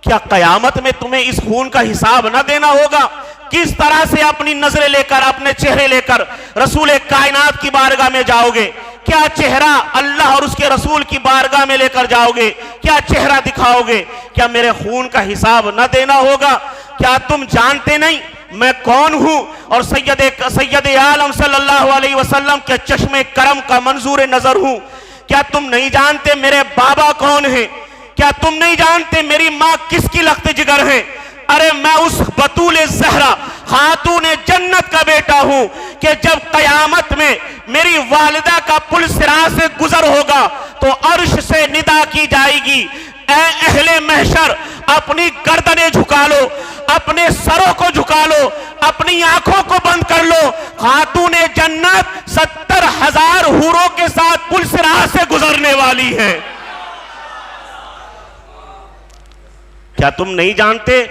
[SPEAKER 1] کیا قیامت میں تمہیں اس خون کا حساب نہ دینا ہوگا؟ کس طرح سے اپنی نظریں لے کر، اپنے چہرے لے کر رسول کائنات کی بارگاہ میں جاؤ گے؟ کیا چہرہ اللہ اور اس کے رسول کی بارگاہ میں لے کر جاؤ گے؟ کیا چہرہ دکھاؤ گے؟ کیا میرے خون کا حساب نہ دینا ہوگا؟ کیا تم جانتے نہیں میں کون ہوں اور سید عالم صلی اللہ علیہ وسلم کے چشم کرم کا منظور نظر ہوں؟ کیا تم نہیں جانتے میرے بابا کون ہیں؟ کیا تم نہیں جانتے میری ماں کس کی لخت جگر ہے؟ ارے میں اس بطول زہرا خاتون جنت کہ جب قیامت میں میری والدہ کا پل صراط سے گزر ہوگا تو عرش سے ندا کی جائے گی، اے اہل محشر اپنی گردنیں جھکا لو، اپنے سروں کو جھکا لو، اپنی آنکھوں کو بند کر لو، خاتون جنت 70,000 حوروں کے ساتھ پل صراط سے گزرنے والی ہے۔ کیا تم نہیں جانتے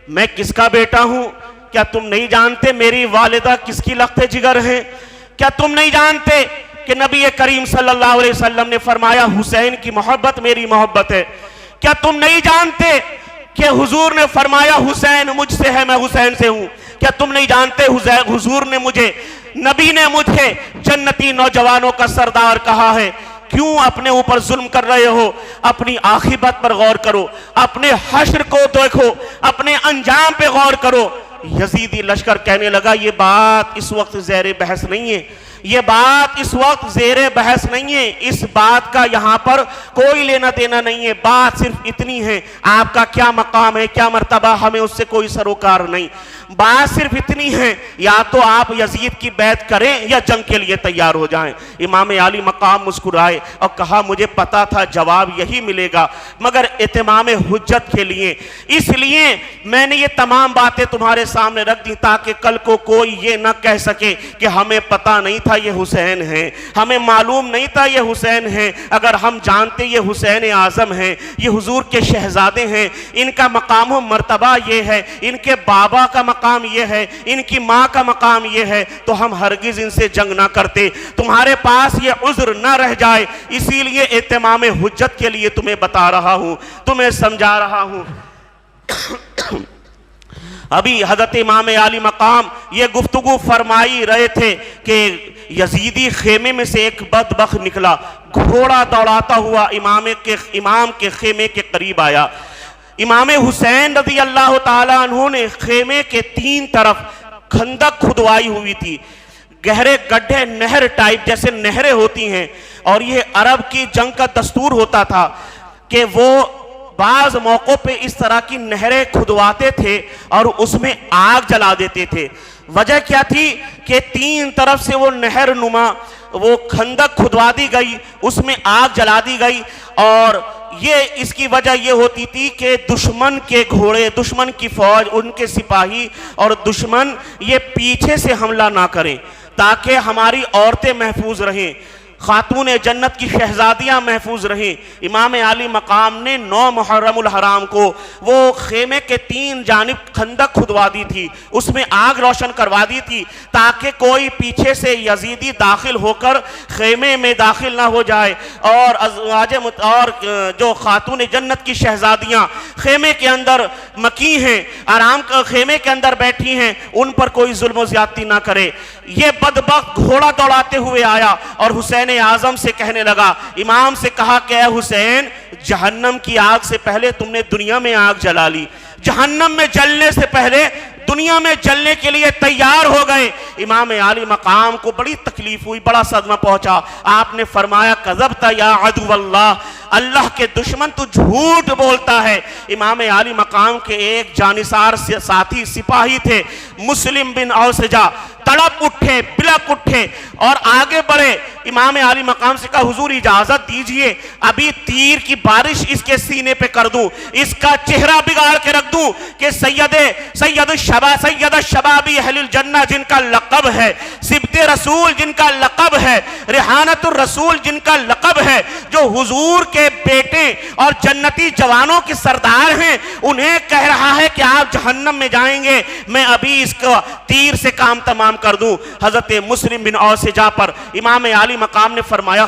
[SPEAKER 1] میں کس کا بیٹا ہوں؟ کیا تم نہیں جانتے میری والدہ کس کی لخت جگر ہیں؟ کیا تم نہیں جانتے کہ نبی کریم صلی اللہ علیہ وسلم نے فرمایا حسین کی محبت میری محبت ہے؟ کیا تم نہیں جانتے کہ حضور نے فرمایا حسین مجھ سے ہے میں حسین سے ہوں؟ کیا تم نہیں جانتے حضور نے نبی نے مجھے جنتی نوجوانوں کا سردار کہا ہے؟ کیوں اپنے اوپر ظلم کر رہے ہو؟ اپنی عاقبت پر غور کرو، اپنے حشر کو دیکھو، اپنے انجام پہ غور کرو۔ یزیدی لشکر کہنے لگا یہ بات اس وقت زیر بحث نہیں ہے، یہ بات اس وقت زیر بحث نہیں ہے، اس بات کا یہاں پر کوئی لینا دینا نہیں ہے، بات صرف اتنی ہے آپ کا کیا مقام ہے، کیا مرتبہ، ہمیں اس سے کوئی سروکار نہیں۔ بات صرف اتنی ہے یا تو آپ یزید کی بیعت کریں یا جنگ کے لیے تیار ہو جائیں۔ امام عالی مقام مسکرائے اور کہا مجھے پتا تھا جواب یہی ملے گا، مگر اتمام حجت کے لیے اس لیے میں نے یہ تمام باتیں تمہارے سامنے رکھ دی تاکہ کل کو کوئی یہ نہ کہہ سکے کہ ہمیں پتا نہیں تھا یہ حسین ہیں، ہمیں معلوم نہیں تھا یہ حسین ہیں۔ اگر ہم جانتے یہ حسین اعظم ہیں، یہ حضور کے شہزادے ہیں، ان کا مقام و مرتبہ یہ ہے، ان کے بابا کا مقام یہ ہے، ان کی ماں کا مقام یہ ہے، تو ہم ہرگز ان سے جنگ نہ کرتے، تمہارے پاس یہ عذر نہ رہ جائے، اسی لیے اتمام حجت کے لیے تمہیں بتا رہا ہوں، تمہیں سمجھا رہا ہوں۔ ابھی حضرت امام عالی مقام یہ گفتگو فرمائی رہے تھے کہ یزیدی خیمے میں سے ایک بدبخت نکلا، گھوڑا دوڑاتا ہوا امام کے خیمے کے قریب آیا۔ امام حسین رضی اللہ تعالیٰ عنہ نے خیمے کے 3 طرف کھندق کھدوائی ہوئی تھی، گہرے گڈھے نہر ٹائپ جیسے نہریں ہوتی ہیں، اور یہ عرب کی جنگ کا دستور ہوتا تھا کہ وہ بعض موقعوں پہ اس طرح کی نہریں کھدواتے تھے اور اس میں آگ جلا دیتے تھے۔ وجہ کیا تھی کہ 3 طرف سے وہ نہر نما وہ کھندق کھدوا دی گئی، اس میں آگ جلا دی گئی، اور اس کی وجہ یہ ہوتی تھی کہ دشمن کے گھوڑے، دشمن کی فوج، ان کے سپاہی اور دشمن یہ پیچھے سے حملہ نہ کریں تاکہ ہماری عورتیں محفوظ رہیں، خاتون جنت کی شہزادیاں محفوظ رہیں۔ امام عالی مقام نے 9 محرم الحرام کو وہ خیمے کے 3 جانب خندق کھدوا دی تھی، اس میں آگ روشن کروا دی تھی تاکہ کوئی پیچھے سے یزیدی داخل ہو کر خیمے میں داخل نہ ہو جائے، اور جو خاتون جنت کی شہزادیاں خیمے کے اندر مکی ہیں، آرام خیمے کے اندر بیٹھی ہیں، ان پر کوئی ظلم و زیادتی نہ کرے۔ یہ بدبخت گھوڑا دوڑاتے ہوئے آیا اور حسین اعظم سے کہنے لگا، امام سے کہا کہ اے حسین، جہنم کی آگ سے پہلے تم نے دنیا میں آگ جلا لی، جہنم میں جلنے سے پہلے دنیا میں جلنے کے لیے تیار ہو گئے۔ امام عالی مقام کو بڑی تکلیف ہوئی، بڑا صدمہ پہنچا۔ آپ نے فرمایا کذبت یا عدو اللہ، اللہ کے دشمن تو جھوٹ بولتا ہے۔ امام عالی مقام کے ایک جانثار ساتھی سپاہی تھے، مسلم بن اوسجہ، تڑپ اٹھے، بلک اٹھے اور آگے بڑھے۔ امام عالی مقام سے کہا حضور اجازت دیجئے، ابھی تیر کی بارش اس کے سینے پہ کر دوں، اس کا چہرہ بگاڑ کے رکھ دوں کہ سید شبابی اہل الجنہ جن کا لقب ہے، سبت رسول جن کا لقب ہے، ریحانت الرسول جن کا لقب ہے، جو حضور کے بیٹے اور جنتی جوانوں کے سردار ہیں، انہیں کہہ رہا ہے کہ آپ جہنم میں جائیں گے، میں ابھی اس کو تیر سے کام تمام کر دوں۔ حضرت مسلم بن اوسجہ پر امام عالی مقام نے فرمایا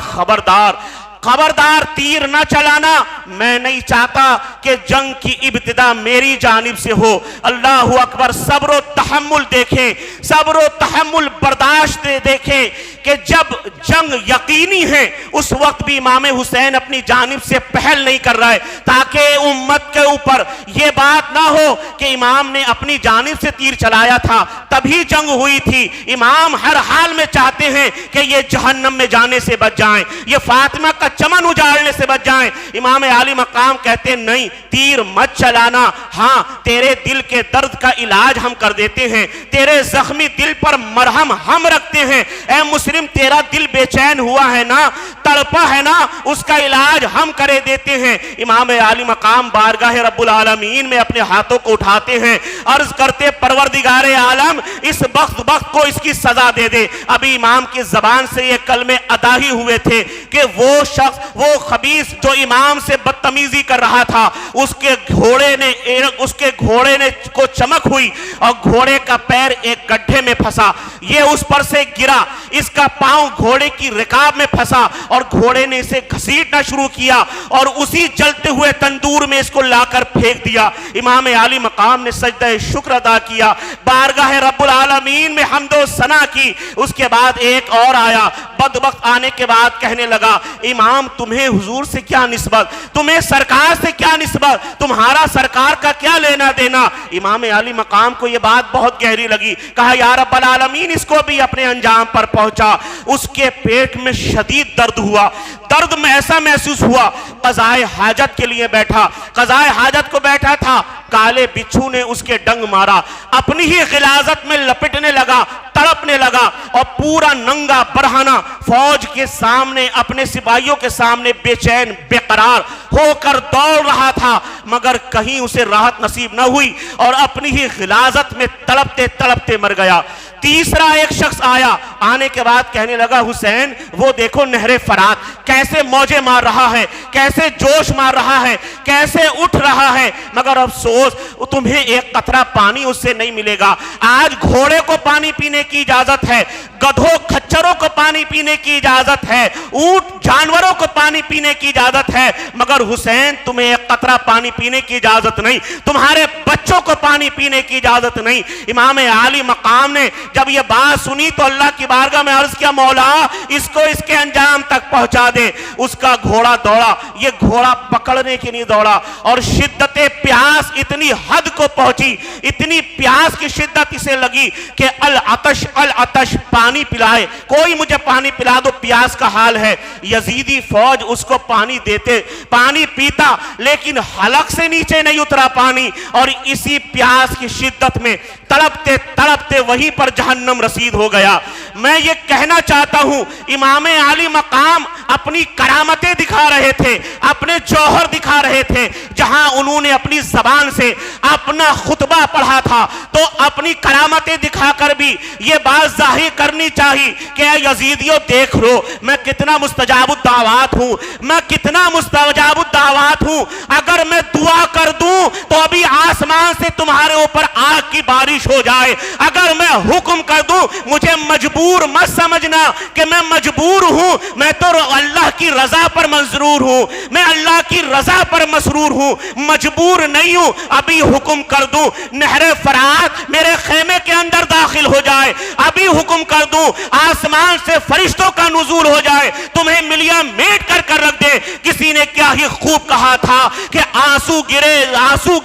[SPEAKER 1] خبردار تیر نہ چلانا، میں نہیں چاہتا کہ جنگ کی ابتدا میری جانب سے ہو۔ اللہ اکبر، صبر و تحمل دیکھیں، صبر و تحمل برداشت دیکھیں کہ جب جنگ یقینی ہے اس وقت بھی امام حسین اپنی جانب سے پہل نہیں کر رہا ہے، تاکہ امت کے اوپر یہ بات نہ ہو کہ امام نے اپنی جانب سے تیر چلایا تھا تبھی جنگ ہوئی تھی۔ امام ہر حال میں چاہتے ہیں کہ یہ جہنم میں جانے سے بچ جائیں، یہ فاطمہ کا چمن اجاڑنے سے بچ جائیں۔ امام عالی مقام کہتے ہیں نہیں، تیر مت چلانا، ہاں تیرے دل کے درد کا علاج ہم کر دیتے ہیں، تیرے زخمی دل پر مرہم ہم رکھتے ہیں۔ اے مسلم، تیرا دل بے چین ہوا ہے نا، تڑپا ہے نا، اس کا علاج ہم کرے دیتے ہیں۔ امام عالی مقام بارگاہ رب العالمین میں اپنے ہاتھوں کو اٹھاتے ہیں، عرض کرتے پروردگار عالم اس بخت کو اس کی سزا دے دے۔ ابھی امام کی زبان سے یہ کلمے ادا ہی ہوئے تھے کہ وہ شخص، وہ خبیث جو امام سے بدتمیزی کر رہا تھا، اس کے گھوڑے نے کو چمک ہوئی اور گھوڑے کا پیر ایک گڈھے میں پھنسا، یہ اس پر سے گرا، اس کا پاؤں گھوڑے کی رکاب میں پھنسا اور گھوڑے نے اسے گھسیٹنا شروع کیا اور اسی جلتے ہوئے تندور میں اس کو لا کر پھینک دیا۔ امام عالی مقام نے سجدہ شکر ادا کیا، بارگاہ رب العالمین میں حمد و ثنا کی۔ اس کے بعد ایک اور آیا، بدبخت آنے کے بعد کہنے لگا امام تمہیں حضور سے کیا نسبت، تمہیں سرکار سے کیا نسبت، تمہارا سرکار کا کیا لینا دینا۔ امام عالی مقام کو یہ بات بہت گہری لگی، کہا یا رب العالمین اس کو بھی اپنے انجام پر پہنچا۔ اس کے پیٹ میں شدید درد ہوا، درد میں ایسا محسوس ہوا، قضائے حاجت کے لیے بیٹھا، قضائے حاجت کو بیٹھا تھا، کالے بچھو نے اس کے ڈنگ مارا، اپنی ہی غلاظت میں لپٹنے لگا، تڑپنے لگا اور پورا ننگا برہنہ فوج کے سامنے، اپنے سپاہیوں کے سامنے بے چین بے قرار ہو کر دوڑ رہا تھا، مگر کہیں اسے راحت نصیب نہ ہوئی اور اپنی ہی غلاظت میں تڑپتے تڑپتے مر گیا۔ تیسرا ایک شخص آیا، آنے کے بعد کہنے لگا حسین وہ دیکھو نہر فرات کیسے موجیں مار رہا ہے، کیسے جوش مار رہا ہے، کیسے اٹھ رہا ہے، مگر افسوس تمہیں ایک قطرہ پانی اس سے نہیں ملے گا۔ آج گھوڑے کو پانی پینے کی اجازت ہے، گدھوں کھچروں کو پانی پینے کی اجازت ہے، اونٹ جانوروں کو پانی پینے کی اجازت ہے، مگر حسین تمہیں ایک قطرہ پانی پینے کی اجازت نہیں، تمہارے بچوں کو پانی پینے کی اجازت نہیں۔ امام عالی مقام نے جب یہ بات سنی تو اللہ کی بارگاہ میں عرض کیا مولا اس کو اس کے انجام تک پہنچا دے۔ اس کا گھوڑا دوڑا، یہ گھوڑا پکڑنے کے لیے دوڑا اور شدت پیاس اتنی حد کو پہنچی، اتنی پیاس کی شدت اسے لگی کہ العطش العطش، پانی پلائے، کوئی مجھے پانی پلا دو، پیاس کا حال ہے۔ یزیدی فوج اس کو پانی دیتے، پانی پیتا لیکن حلق سے نیچے نہیں اترا پانی، اور اسی پیاس کی شدت میں تڑپتے تڑپتے وہیں پر جہنم رسید ہو گیا۔ میں یہ کہنا چاہتا ہوں امام عالی مقام اپنی کرامتیں دکھا رہے تھے، اپنے جوہر دکھا رہے تھے، جہاں انہوں نے اپنی زبان سے اپنا خطبہ پڑھا تھا تو اپنی کرامتیں دکھا کر بھی یہ بات ظاہر کرنی چاہیے کہ اے یزیدیوں دیکھ لو میں کتنا مستجاب الدعوات ہوں، میں کتنا مستجاب الدعوات ہوں، اگر میں دعا کر دوں تو ابھی آسمان سے تمہارے اوپر آگ کی بارش ہو جائے، اگر میں حکم کر دوں مجھے مجبور مت سمجھنا کہ میں مجبور ہوں، میں تو اللہ کی رضا پر منظور ہوں، میں اللہ کی رضا پر مسرور ہوں، مجبور نہیں ہوں۔ ابھی حکم کر دوں نہر فرات میرے خیمے کے اندر داخل ہو جائے، ابھی حکم کر دوں آسمان سے فرشتوں کا نزول ہو جائے، تمہیں ملیاں میٹ کر کر رکھ دے۔ کسی نے کیا ہی خوب کہا تھا کہ آنسو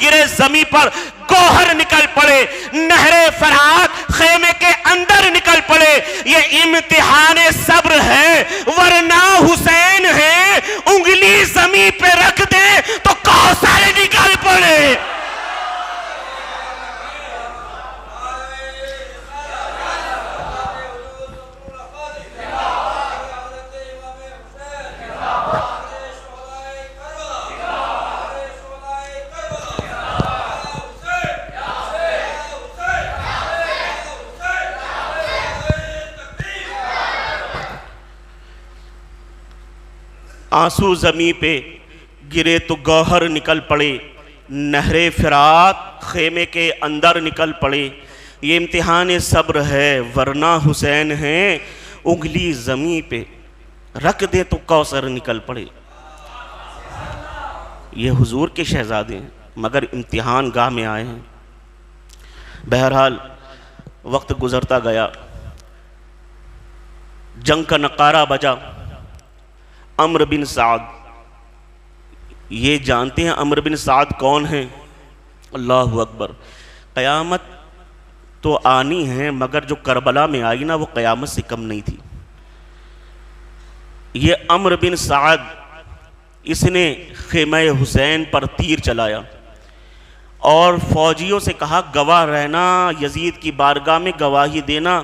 [SPEAKER 1] گرے زمین پر گوہر نکل پڑے، نہر فرات خیمے کے اندر نکل پڑے۔ یہ امتحان صبر ہے، ورنہ حسین ہے انگلی زمین پہ رکھ دے تو کوثر نکل پڑے۔ آنسو زمین پہ گرے تو گوہر نکل پڑے، نہر فرات خیمے کے اندر نکل پڑے۔ یہ امتحان صبر ہے، ورنہ حسین ہیں انگلی زمین پہ رکھ دے تو کوثر نکل پڑے۔ یہ حضور کے شہزادے ہیں مگر امتحان گاہ میں آئے ہیں۔ بہرحال وقت گزرتا گیا، جنگ کا نقارہ بجا. عمرو بن سعد، یہ جانتے ہیں عمرو بن سعد کون ہیں؟ اللہ اکبر. قیامت تو آنی ہے مگر جو کربلا میں آئی نا وہ قیامت سے کم نہیں تھی. یہ عمرو بن سعد، اس نے خیمہ حسین پر تیر چلایا اور فوجیوں سے کہا گواہ رہنا، یزید کی بارگاہ میں گواہی دینا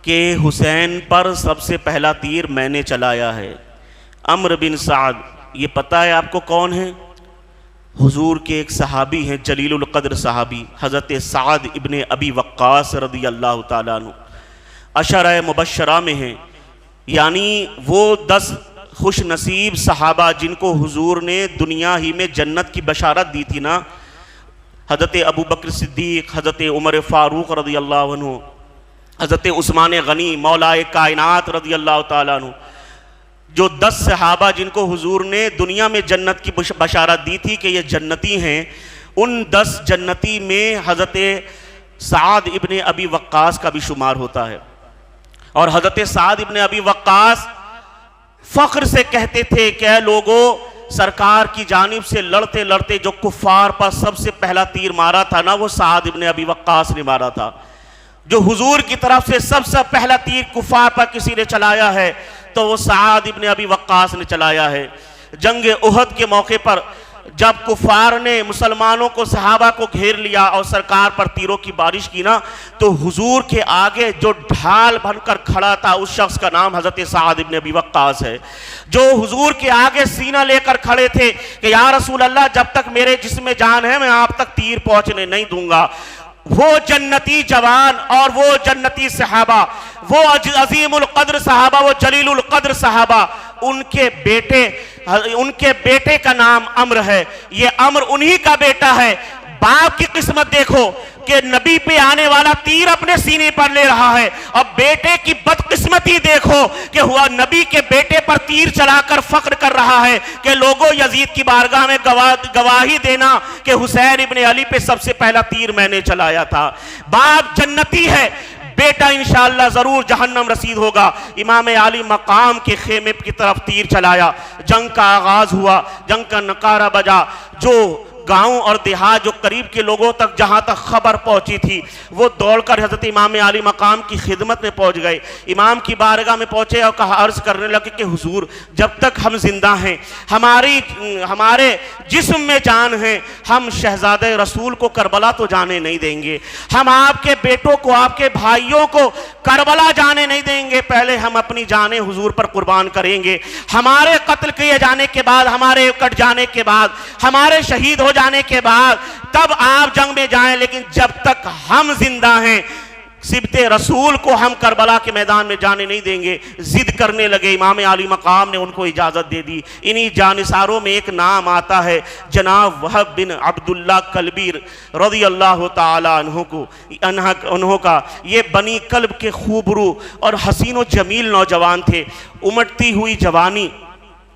[SPEAKER 1] کہ حسین پر سب سے پہلا تیر میں نے چلایا ہے. عمرو بن سعد، یہ پتہ ہے آپ کو کون ہیں؟ حضور کے ایک صحابی ہیں، جلیل القدر صحابی، حضرت سعد ابن ابی وقاص رضی اللہ تعالیٰ عنہ، عشرہ مبشرہ میں ہیں. یعنی وہ 10 خوش نصیب صحابہ جن کو حضور نے دنیا ہی میں جنت کی بشارت دی تھی نا. حضرت ابو بکر صدیق، حضرت عمر فاروق رضی اللہ عنہ، حضرت عثمان غنی مولائے کائنات رضی اللہ تعالیٰ عنہ، جو 10 صحابہ جن کو حضور نے دنیا میں جنت کی بشارت دی تھی کہ یہ جنتی ہیں، ان 10 جنتی میں حضرت سعد ابن ابی وقاص کا بھی شمار ہوتا ہے. اور حضرت سعد ابن ابی وقاص فخر سے کہتے تھے کہ اے لوگوں، سرکار کی جانب سے لڑتے لڑتے جو کفار پر سب سے پہلا تیر مارا تھا نا وہ سعد ابن ابی وقاص نے مارا تھا. جو حضور کی طرف سے سب سے پہلا تیر کفار پر کسی نے چلایا ہے تو وہ سعد ابن ابی وقاص نے چلایا ہے. جنگ احد کے موقع پر جب کفار نے مسلمانوں کو، صحابہ کو گھیر لیا اور سرکار پر تیروں کی بارش کی نا، تو حضور کے آگے جو ڈھال بن کر کھڑا تھا اس شخص کا نام حضرت سعد ابن ابی وقاص ہے. جو حضور کے آگے سینہ لے کر کھڑے تھے کہ یا رسول اللہ جب تک میرے جسم میں جان ہے میں آپ تک تیر پہنچنے نہیں دوں گا. وہ جنتی جوان اور وہ جنتی صحابہ، وہ عظیم القدر صحابہ، وہ جلیل القدر صحابہ، ان کے بیٹے کا نام عمرو ہے. یہ عمرو انہی کا بیٹا ہے. باپ کی قسمت دیکھو کہ نبی پہ آنے والا تیر اپنے سینے پر لے رہا ہے، اور بیٹے کی بدقسمتی دیکھو کہ ہوا نبی کے بیٹے پر تیر چلا کر فخر کر رہا ہے کہ لوگوں یزید کی بارگاہ میں گواہی دینا کہ حسین ابن علی پہ سب سے پہلا تیر میں نے چلایا تھا. باپ جنتی ہے، بیٹا انشاءاللہ ضرور جہنم رسید ہوگا. امام عالی مقام کے خیمے کی طرف تیر چلایا. جنگ کا آغاز ہوا، جنگ کا نقارہ بجا. جو گاؤں اور دیہات، جو قریب کے لوگوں تک جہاں تک خبر پہنچی تھی، وہ دوڑ کر حضرت امام عالی مقام کی خدمت میں پہنچ گئے. امام کی بارگاہ میں پہنچے اور عرض کرنے لگے کہ حضور جب تک ہم زندہ ہیں، ہمارے جسم میں جان ہیں، ہم شہزادہ رسول کو کربلا تو جانے نہیں دیں گے. ہم آپ کے بیٹوں کو، آپ کے بھائیوں کو کربلا جانے نہیں دیں گے. پہلے ہم اپنی جانیں حضور پر قربان کریں گے. ہمارے قتل کیے جانے کے بعد، ہمارے کٹ جانے کے بعد، ہمارے شہید ہو جانے کے بعد تب آپ جنگ میں جائیں، لیکن جب تک ہم زندہ ہیں سبت رسول کو ہم کربلا کے میدان میں جانے نہیں دیں گے. ضد کرنے لگے. امام عالی مقام نے ان کو اجازت دے دی. انہی جانثاروں میں ایک نام آتا ہے جناب وہب بن عبداللہ کلبی رضی اللہ تعالی عنہ کا. یہ بنی کلب کے خوبرو اور حسین و جمیل نوجوان تھے. امٹتی ہوئی جوانی،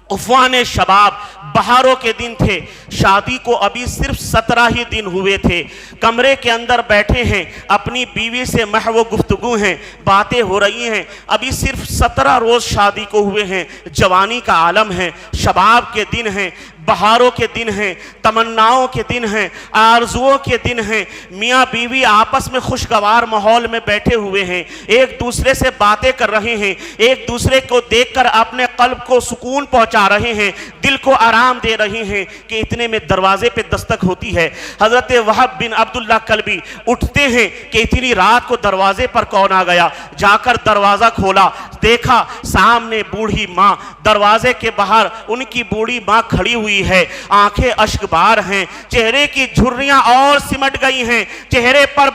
[SPEAKER 1] افوان شباب، بہاروں کے دن تھے. شادی کو ابھی صرف 17 ہی دن ہوئے تھے. کمرے کے اندر بیٹھے ہیں، اپنی بیوی سے محو گفتگو ہیں، باتیں ہو رہی ہیں. ابھی صرف 17 روز شادی کو ہوئے ہیں. جوانی کا عالم ہے، شباب کے دن ہیں، بہاروں کے دن ہیں، تمناؤں کے دن ہیں، آرزوؤں کے دن ہیں. میاں بیوی آپس میں خوشگوار ماحول میں بیٹھے ہوئے ہیں، ایک دوسرے سے باتیں کر رہے ہیں، ایک دوسرے کو دیکھ کر اپنے قلب کو سکون پہنچا رہے ہیں، دل کو آرام دے رہے ہیں کہ اتنے میں دروازے پہ دستک ہوتی ہے. حضرت وہب بن عبداللہ کلبی اٹھتے ہیں کہ اتنی رات کو دروازے پر کون آ گیا. جا کر دروازہ کھولا، دیکھا سامنے بوڑھی ماں، دروازے کے باہر ان کی بوڑھی ماں کھڑی ہوئی ہے. آنکھیں اشک بار ہیں، چہرے کی جھریاں اور سمٹ گئی ہیں، چہرے پر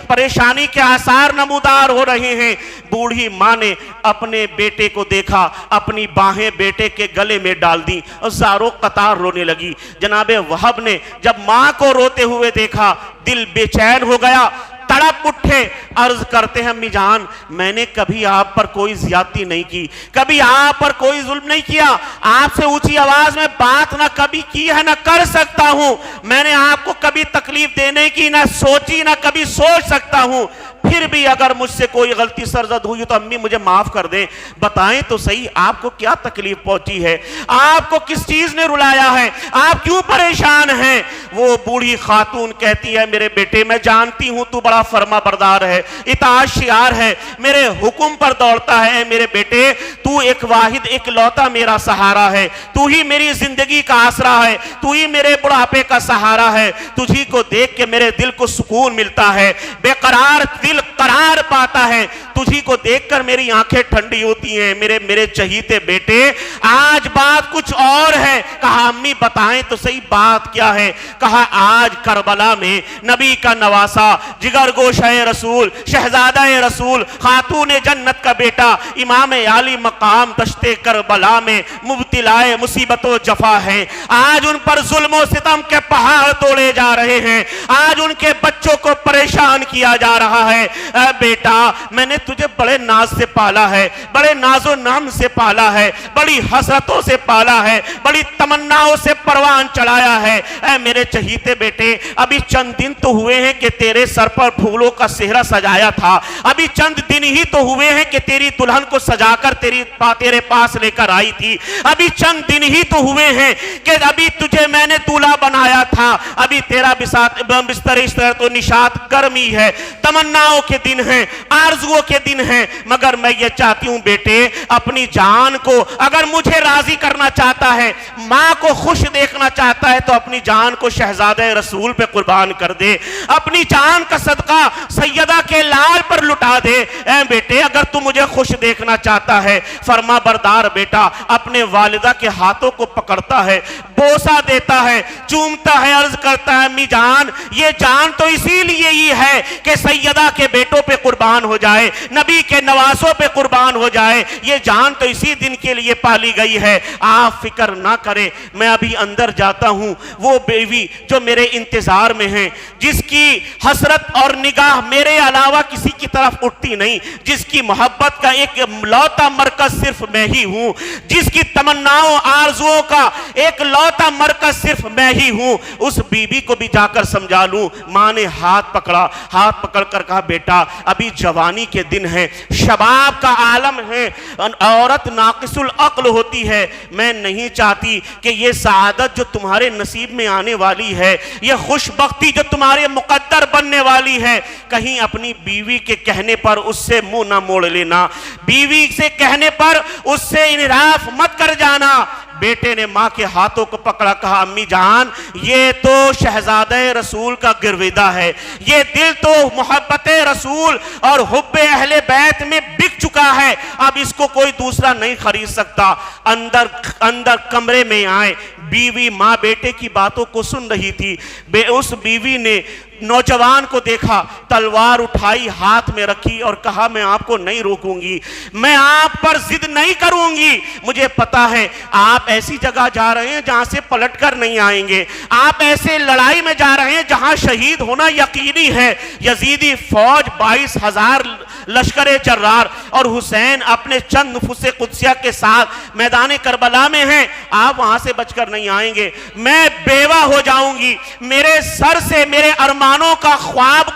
[SPEAKER 1] پریشانی کے آثار نمودار ہو رہے ہیں. بوڑھی ماں نے اپنے بیٹے کو دیکھا، اپنی باہیں بیٹے کے گلے میں ڈال دی اور زاروں قطار رونے لگی. جناب وہب نے جب ماں کو روتے ہوئے دیکھا دل بے چین ہو گیا. تڑپ اٹھے، عرض کرتے ہیں امی جان میں نے کبھی آپ پر کوئی زیادتی نہیں کی، کبھی آپ پر کوئی ظلم نہیں کیا، آپ سے اونچی آواز میں بات نہ کبھی کی ہے نہ کر سکتا ہوں. میں نے آپ کو کبھی تکلیف دینے کی نہ سوچی نہ کبھی سوچ سکتا ہوں. پھر بھی اگر مجھ سے کوئی غلطی سرزد ہوئی تو امی مجھے معاف کر دیں. بتائیں تو صحیح آپ کو کیا تکلیف پہنچی ہے, آپ کو کس چیز نے رلایا ہے, آپ کیوں پریشان ہیں؟ وہ بوڑھی خاتون کہتی ہے میرے بیٹے میں جانتی ہوں تو بڑا فرما بردار ہے, اطاعت شعار ہے, میرے حکم پر دوڑتا ہے. میرے بیٹے تو ایک واحد ایک لوتا میرا سہارا ہے, تو ہی میری زندگی کا آسرا ہے, تو ہی میرے بڑھاپے کا سہارا ہے. تجھی کو دیکھ کے میرے دل کو سکون ملتا ہے, بے قرار دل قرار پاتا ہے. تجھی کو دیکھ کر میری آنکھیں ٹھنڈی ہوتی ہیں. میرے چہیتے بیٹے آج بات کچھ اور ہے. کہا امی بتائیں تو صحیح بات کیا ہے؟ کہا آج کربلا میں نبی کا نواسا, جگر گوشہ رسول, شہزادہ رسول, خاتون جنت کا بیٹا, امام عالی مقام دشت کربلا میں مبتلا مصیبت و جفا ہے. آج ان پر ظلم و ستم کے پہاڑ توڑے جا رہے ہیں, آج ان کے بچوں کو پریشان کیا جا رہا ہے. اے بیٹا میں نے تجھے بڑے ناز سے پالا ہے, بڑے ناز و نام سے پالا ہے, بڑی حسرتوں سے پالا ہے, بڑی تمناؤں سے پروان چڑھایا ہے. اے میرے چہیتے بیٹے ابھی چند دن تو ہوئے ہیں کہ تیرے سر پر پھولوں کا صحرا سجایا تھا, ابھی چند دن ہی تو ہوئے ہیں کہ تیری دلہن کو سجا کر تیرے پاس لے کر آئی تھی, ابھی چند دن ہی تو ہوئے ہیں کہ ابھی تجھے میں نے دولہا بنایا تھا, ابھی تیرا بستر تو نشاط گرمی ہے, تمناؤں کے دن ہیں, آرزوؤں کے دن ہیں. مگر میں یہ چاہتی ہوں بیٹے اپنی جان کو اگر مجھے راضی کرنا چاہتا ہے, ماں کو خوش دیکھنا چاہتا ہے تو اپنی جان کو شہزادہ رسول پہ قربان کر دے, اپنی جان کا صدقہ سیدہ کے لال پر لٹا دے. اے بیٹے اگر تو مجھے خوش دیکھنا چاہتا ہے, فرما بردار بیٹا اپنے والدہ کے ہاتھوں کو پکڑتا ہے, بوسہ دیتا ہے, چومتا ہے, عرض کرتا ہے امی جان یہ جان تو اسی لیے ہی ہے کہ سیدہ کے بیٹوں پہ قربان ہو جائے, نبی کے نواسوں پہ قربان ہو جائے, یہ جان تو اسی دن کے لیے پالی گئی ہے. آپ فکر نہ کریں, میں ابھی اندر جاتا ہوں. وہ بیوی جو میرے انتظار میں ہیں, جس کی حسرت اور نگاہ میرے علاوہ کسی کی طرف اٹھتی نہیں, جس کی محبت کا ایک لوتا مرکز صرف میں ہی ہوں, جس کی تمناؤں آرزوؤں کا ایک لوتا مرکز صرف میں ہی ہوں, اس بیوی کو بھی جا کر سمجھا لوں. ماں نے ہاتھ پکڑا, ہاتھ پکڑ کر کہا بیٹا ابھی جوانی کے دن ہیں, شباب کا عالم ہے, عورت ناقص العقل ہوتی ہے. میں نہیں چاہتی کہ یہ سعادت جو تمہارے نصیب میں آنے والی ہے, یہ خوش بختی جو تمہارے مقدر بننے والی ہے, کہیں اپنی بیوی کے کہنے پر اس سے منہ نہ موڑ لینا, بیوی سے کہنے پر اس سے انحراف مت کر جانا. بیٹے نے ماں کے ہاتھوں کو پکڑا, کہا امی جان یہ تو شہزادہ رسول کا گرویدہ ہے, یہ دل تو محبت رسول اور حب اہل بیت میں بک چکا ہے, اب اس کو کوئی دوسرا نہیں خرید سکتا. اندر کمرے میں آئے, بیوی ماں بیٹے کی باتوں کو سن رہی تھی. اس بیوی نے نوجوان کو دیکھا, تلوار اٹھائی, ہاتھ میں رکھی اور کہا میں آپ کو نہیں روکوں گی, میں آپ پر ضد نہیں کروں گی, مجھے پتا ہے آپ ایسی جگہ جا رہے ہیں جہاں سے پلٹ کر نہیں آئیں گے, آپ ایسے لڑائی میں جا رہے ہیں جہاں شہید ہونا یقینی ہے. یزیدی فوج 22,000 لشکر جرار اور حسین اپنے چند نفوس قدسیہ کے ساتھ میدان کربلا میں ہیں, آپ وہاں سے بچ کر نہیں آئیں گے. میں بیوہ ہو جاؤں گی, میرے سر سے میرے ارمانوں کا خواب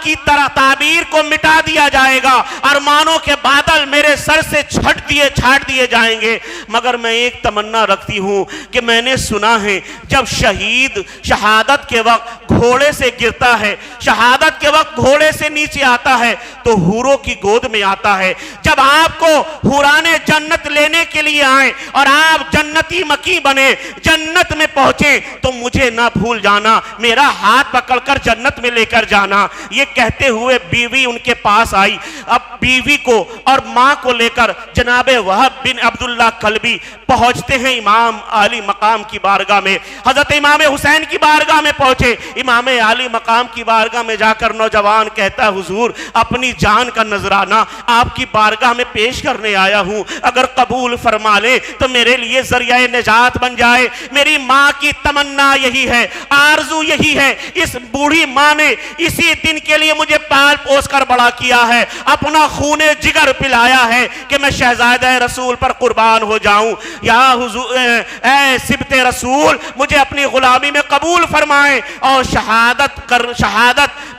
[SPEAKER 1] کی طرح تعبیر کو مٹا دیا جائے گا, ارمانوں کے بادل میرے سر سے چھاٹ دیے جائیں گے. مگر میں ایک تمنا رکھتی ہوں کہ میں نے سنا ہے جب شہید شہادت کے وقت گھوڑے سے گرتا ہے, شہادت کے وقت گھوڑے سے نیچے آتا ہے تو حوروں کی گود میں آتا ہے. جب آپ کو حوران جنت لینے کے لیے آئیں اور آپ جنتی مکی بنے, جنت میں پہنچیں تو مجھے نہ بھول جانا, میرا ہاتھ پکڑ کر جنت میں لے کر جانا. یہ کہتے ہوئے بیوی ان کے پاس آئی. اب بیوی کو اور ماں کو لے کر جناب وہب بن عبداللہ کلبی پہنچتے ہیں امام عالی مقام کی بارگاہ میں. حضرت امام حسین کی بارگاہ میں پہنچے, امام عالی مقام کی بارگاہ میں جا کر نوجوان کہتا ہے حضور اپنی جان کا نذرانہ آپ کی بارگاہ میں پیش کرنے آیا ہوں, اگر قبول فرما لے تو میرے لیے ذریعہ نجات بن جائے. میری ماں کی تمنا یہی ہے, آرزو یہی ہے. اس بوڑھی ماں نے اسی دن کے لیے مجھے پال پوس کر بڑا کیا ہے, اپنا خون جگر پلایا ہے کہ میں شہزادہ رسول پر قربان ہو جاؤں. یا حضور اے سبط رسول مجھے اپنی غلامی میں قبول فرمائیں اور شہادت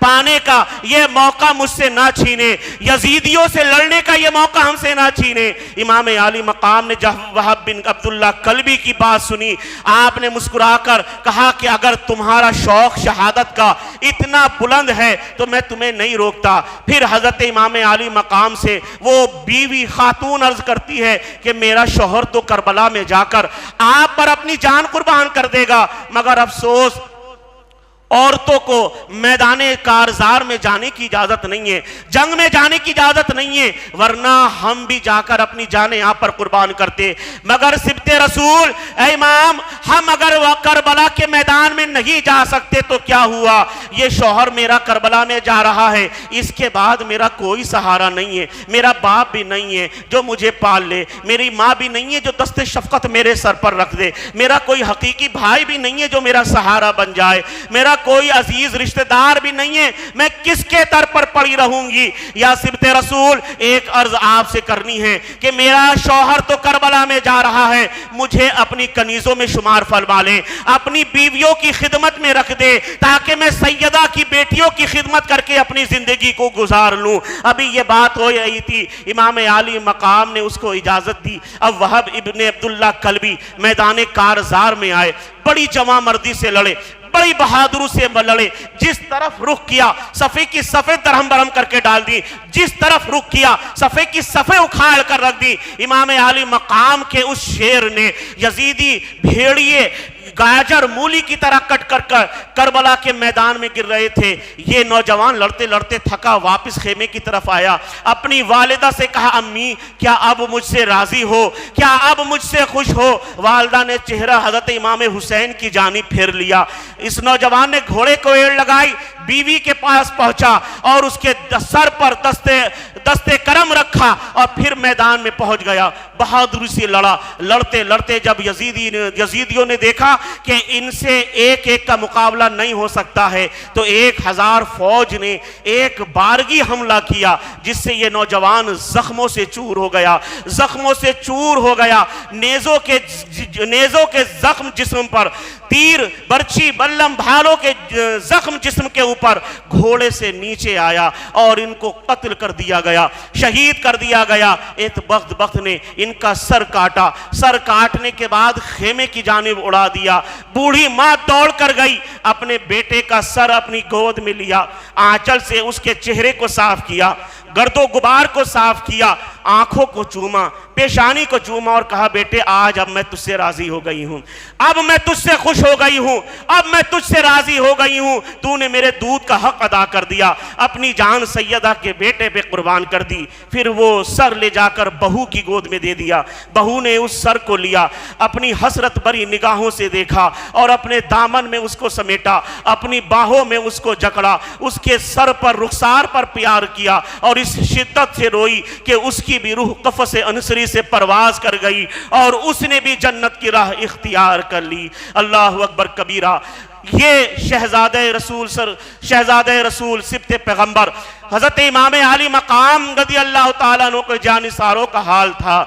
[SPEAKER 1] پانے کا یہ موقع مجھ سے نہ چھینے, یزیدیوں سے لڑنے کا یہ موقع ہم سے نہ چھینے. امام عالی مقام نے جب وہب بن عبداللہ کلبی کی بات سنی, آپ نے مسکرا کر کہا کہ اگر تمہارا شوق شہادت کا اتنا بلند ہے تو میں تمہیں نہیں روکتا. پھر حضرت امام عالی مقام سے وہ بیوی خاتون عرض کرتی ہے کہ میرا شوہر تو کربلا میں جا کر آپ پر اپنی جان قربان کر دے گا, مگر افسوس عورتوں کو میدان کارزار میں جانے کی اجازت نہیں ہے, جنگ میں جانے کی اجازت نہیں ہے, ورنہ ہم بھی جا کر اپنی جانیں آپ پر قربان کرتے. مگر سبط رسول اے امام, ہم اگر کربلا کے میدان میں نہیں جا سکتے تو کیا ہوا, یہ شوہر میرا کربلا میں جا رہا ہے, اس کے بعد میرا کوئی سہارا نہیں ہے, میرا باپ بھی نہیں ہے جو مجھے پال لے, میری ماں بھی نہیں ہے جو دست شفقت میرے سر پر رکھ دے, میرا کوئی حقیقی بھائی بھی نہیں ہے جو میرا سہارا بن جائے, میرا کوئی عزیز رشتہ دار بھی نہیں ہے, میں کس کے در پر پڑی رہوں گی. یا سبط رسول ایک عرض آپ سے کرنی ہے کہ میرا شوہر تو کربلا میں جا رہا ہے, مجھے اپنی کنیزوں میں شمار فرما لیں, اپنی بیویوں کی خدمت میں رکھ دے تاکہ میں سیدہ کی بیٹیوں کی خدمت کر کے اپنی زندگی کو گزار لوں. ابھی یہ بات ہو رہی تھی, امام عالی مقام نے اس کو اجازت دی. اب وہب ابن عبداللہ کلبی میدان کارزار میں آئے, بڑی جواں مردی سے لڑے, بڑی بہادری سے لڑے, جس طرف رخ کیا صفے کی صفے درہم برہم کر کے ڈال دی, جس طرف رخ کیا صفے کی صفے اکھاڑ کر رکھ دی. امام عالی مقام کے اس شیر نے یزیدی بھیڑیے گاجر مولی کی طرح کٹ کر کربلا کے میدان میں گر رہے تھے. یہ نوجوان لڑتے لڑتے تھکا واپس خیمے کی طرف آیا, اپنی والدہ سے کہا امی کیا اب مجھ سے راضی ہو, کیا اب مجھ سے خوش ہو. والدہ نے چہرہ حضرت امام حسین کی جانب پھیر لیا. اس نوجوان نے گھوڑے کو ایڑ لگائی, بیوی کے پاس پہنچا اور اس کے سر پر دستے کرم رکھا اور پھر میدان میں پہنچ گیا. بہادری سے لڑا, لڑتے لڑتے جب یزیدیوں نے دیکھا کہ ان سے ایک ایک کا مقابلہ نہیں ہو سکتا ہے تو 1000 فوج نے ایک بارگی حملہ کیا, جس سے یہ نوجوان زخموں سے چور ہو گیا, زخموں سے چور ہو گیا. نیزوں کے زخم جسم پر, تیر برچی بلم بھالوں کے زخم جسم کے اوپر, گھوڑے سے نیچے آیا اور ان کو قتل کر دیا گیا, شہید کر دیا گیا. ایک بخت نے ان کا سر کاٹا, سر کاٹنے کے بعد خیمے کی جانب اڑا دیا. بوڑھی ماں دوڑ کر گئی, اپنے بیٹے کا سر اپنی گود میں لیا, آنچل سے اس کے چہرے کو صاف کیا, گرد و غبار کو صاف کیا, آنکھوں کو چوما, پیشانی کو چوما اور کہا بیٹے آج اب میں تجھ سے راضی ہو گئی ہوں, اب میں تجھ سے خوش ہو گئی ہوں, اب میں تجھ سے راضی ہو گئی ہوں, تو نے میرے دودھ کا حق ادا کر دیا, اپنی جان سیدہ کے بیٹے پہ قربان کر دی. پھر وہ سر لے جا کر بہو کی گود میں دے دیا. بہو نے اس سر کو لیا, اپنی حسرت بری نگاہوں سے دیکھا اور اپنے دامن میں اس کو سمیٹا, اپنی باہوں میں اس کو جکڑا, اس کے سر پر رخسار پر پیار کیا اور اس شدت سے روئی کہ اس کی بھی روح قفس انصری سے پرواز کر گئی اور اس نے بھی جنت کی راہ اختیار کر لی. اللہ اکبر کبیرہ. یہ شہزادہ رسول سبط پیغمبر حضرت امام عالی مقام رضی اللہ تعالیٰ عنہ کے جانثاروں کا حال تھا.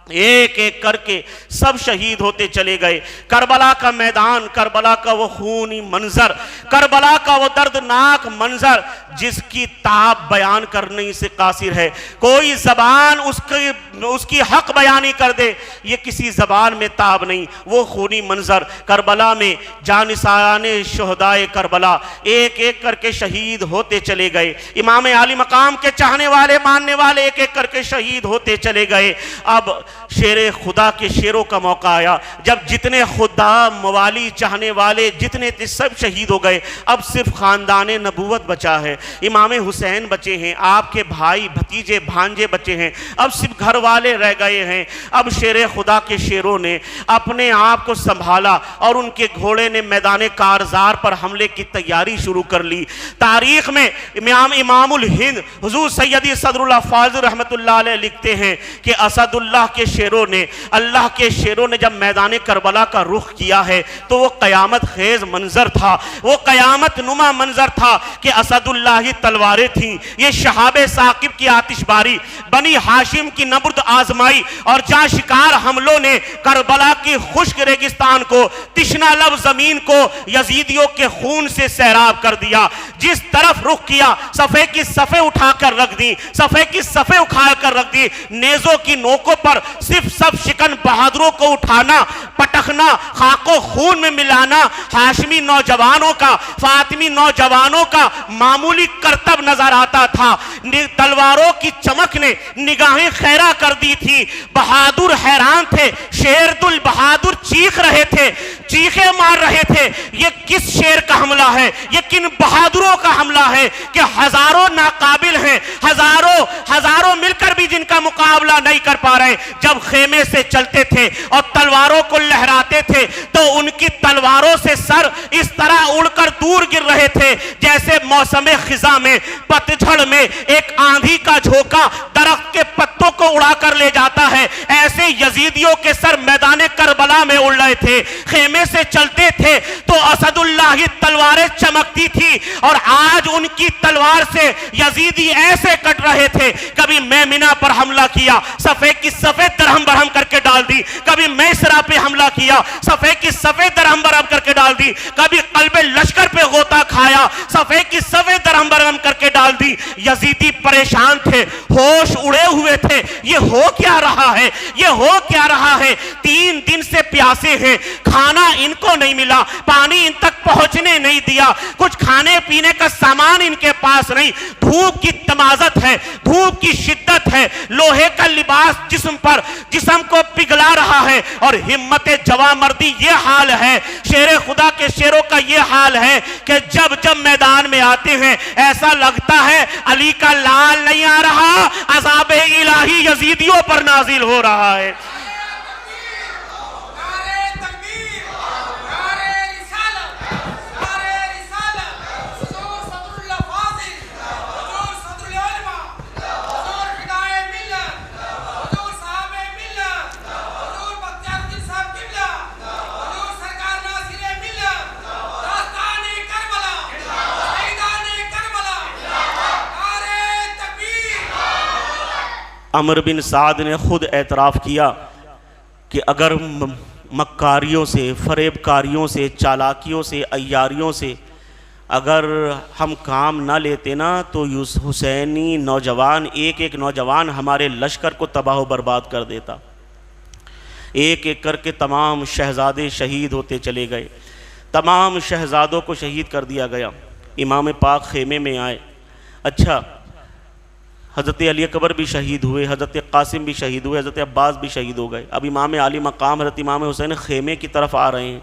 [SPEAKER 1] ایک ایک کر کے سب شہید ہوتے چلے گئے. کربلا کا میدان, کربلا کا وہ خونی منظر, کربلا کا وہ دردناک منظر جس کی تاب بیان کرنے سے قاصر ہے. کوئی زبان اس کی حق بیانی کر دے, یہ کسی زبان میں تاب نہیں. وہ خونی منظر کربلا میں جانثاران شہدائے کربلا ایک ایک کر کے شہید ہوتے چلے گئے. امام عالی مقام کے چاہنے والے ماننے والے ایک ایک کر کے شہید ہوتے چلے گئے. اب شیر خدا کے شیروں کا موقع آیا, جب جتنے خدا موالی چاہنے والے جتنے تھے سب شہید ہو گئے. اب صرف خاندان نبوت بچا ہے, امام حسین بچے ہیں, آپ کے بھائی بھتیجے بھانجے بچے ہیں, اب صرف گھر والے رہ گئے ہیں. اب شیر خدا کے شیروں نے اپنے آپ کو سنبھالا اور ان کے گھوڑے نے میدان کارزار پر حملے کی تیاری شروع کر لی. تاریخ میں امام الہند حضور سیدی صدر اللہ فاضل رحمت اللہ علیہ لکھتے ہیں کہ اسد اللہ کے کے شیروں نے، اللہ کے شیروں نے جب میدان کربلا کا رخ کیا ہے تو وہ قیامت خیز منظر تھا، وہ قیامت نما منظر تھا کہ اسد اللہ تلواریں تھیں، یہ شہاب ثاقب کی آتش باری، بنی ہاشم کی نبرد آزمائی، اور جاں شکار حملوں نے کربلا کی خشک ریگستان کو، تشنا لب زمین کو یزیدیوں کے خون سے سیراب کر دیا۔ جس طرف رخ کیا صفحے کی صفحے اٹھا کر رکھ دی، صفحے کی صفحے اکھاڑ کر رکھ دی، نیزوں کی نوکوں پر صرف سب شکن بہادروں کو اٹھانا، پٹخنا، خاک و خون میں ملانا ہاشمی نوجوانوں کا، فاطمی نوجوانوں کا معمولی کرتب نظر آتا تھا۔ تلواروں کی چمک نے نگاہیں خیرہ کر دی تھی، بہادر حیران تھے، شیر دل بہادر چیخ رہے تھے، چیخیں مار رہے تھے، یہ کس شیر کا حملہ ہے، یہ کن بہادروں کا حملہ ہے کہ ہزاروں ناقابل ہیں، ہزاروں مل کر بھی جن کا مقابلہ نہیں کر پا رہے۔ جب خیمے سے چلتے تھے اور تلواروں کو لہراتے تھے تو ان کی تلواروں سے سر اس طرح اڑ کر دور گر رہے تھے جیسے موسم خزاں میں، پتجھڑ میں ایک آندھی کا جھونکا درخت کے پتوں کو اڑا کر لے جاتا ہے، ایسے یزیدیوں کے سر میدان کربلا میں اڑ رہے تھے۔ خیمے سے چلتے تھے تو اسد اللہ تلواریں چمکتی تھی، اور آج ان کی تلوار سے یزیدی ایسے کٹ رہے تھے، کبھی میمنہ پر حملہ کیا، صفحے کی صفحے درہم برہم کر کے ڈال دی، کبھی میسرہ پہ حملہ کیا، صفحے کی صفحے درہم برہم کر کے ڈال دی، کبھی قلب لشکر پہ غوطہ کھایا، صفحے کی صفحے درہم برہم کر کے ڈال دی۔ یزیدی پریشان تھے، ہوش اڑے ہوئے تھے، یہ ہو کیا رہا ہے، یہ ہو کیا رہا ہے؟ 3 دن سے پیاسے ہیں، کھانا ان کو نہیں ملا، پانی ان تک پہنچنے نہیں دیا، کچھ کھانے پینے کا سامان ان کے پاس نہیں، دھوپ کی تمازت ہے، دھوپ کی شدت ہے، لوہے کا لباس جسم کو پگھلا رہا ہے، اور ہمت جواں مردی یہ حال ہے، شیر خدا کے شیروں کا یہ حال ہے کہ جب میدان میں آتے ہیں ایسا لگتا ہے علی کا لال نہیں آ رہا، عذاب الہی یزیدیوں پر نازل ہو رہا ہے۔ عمر بن سعد نے خود اعتراف کیا کہ اگر مکاریوں سے، فریب کاریوں سے، چالاکیوں سے، عیاریوں سے اگر ہم کام نہ لیتے نا تو حسینی نوجوان ایک نوجوان ہمارے لشکر کو تباہ و برباد کر دیتا۔ ایک کر کے تمام شہزادے شہید ہوتے چلے گئے، تمام شہزادوں کو شہید کر دیا گیا۔ امام پاک خیمے میں آئے، اچھا حضرت علی اکبر بھی شہید ہوئے، حضرت قاسم بھی شہید ہوئے، حضرت عباس بھی شہید ہو گئے۔ اب امام علی مقام حضرت امام حسین خیمے کی طرف آ رہے ہیں۔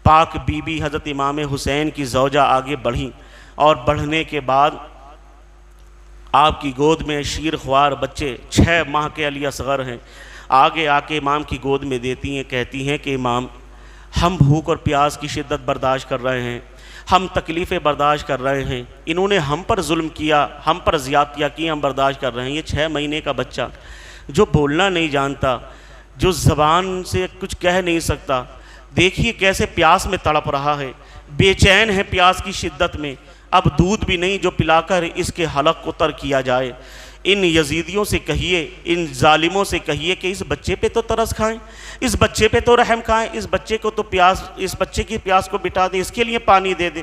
[SPEAKER 1] پاک بی بی حضرت امام حسین کی زوجہ آگے بڑھیں، اور بڑھنے کے بعد آپ کی گود میں شیر خوار بچے 6 ماہ کے علی اصغر ہیں، آگے آ کے امام کی گود میں دیتی ہیں، کہتی ہیں کہ امام ہم بھوک اور پیاس کی شدت برداشت کر رہے ہیں، ہم تکلیفیں برداشت کر رہے ہیں، انہوں نے ہم پر ظلم کیا، ہم پر زیادتیاں کی، ہم برداشت کر رہے ہیں۔ یہ 6 مہینے کا بچہ جو بولنا نہیں جانتا، جو زبان سے کچھ کہہ نہیں سکتا، دیکھیے کیسے پیاس میں تڑپ رہا ہے، بے چین ہے پیاس کی شدت میں، اب دودھ بھی نہیں جو پلا کر اس کے حلق کو تر کیا جائے۔ ان یزیدیوں سے کہیے، ان ظالموں سے کہیے کہ اس بچے پہ تو ترس کھائیں، اس بچے پہ تو رحم کھائیں، اس بچے کو تو اس بچے کی پیاس کو بٹا دیں، اس کے لیے پانی دے دیں۔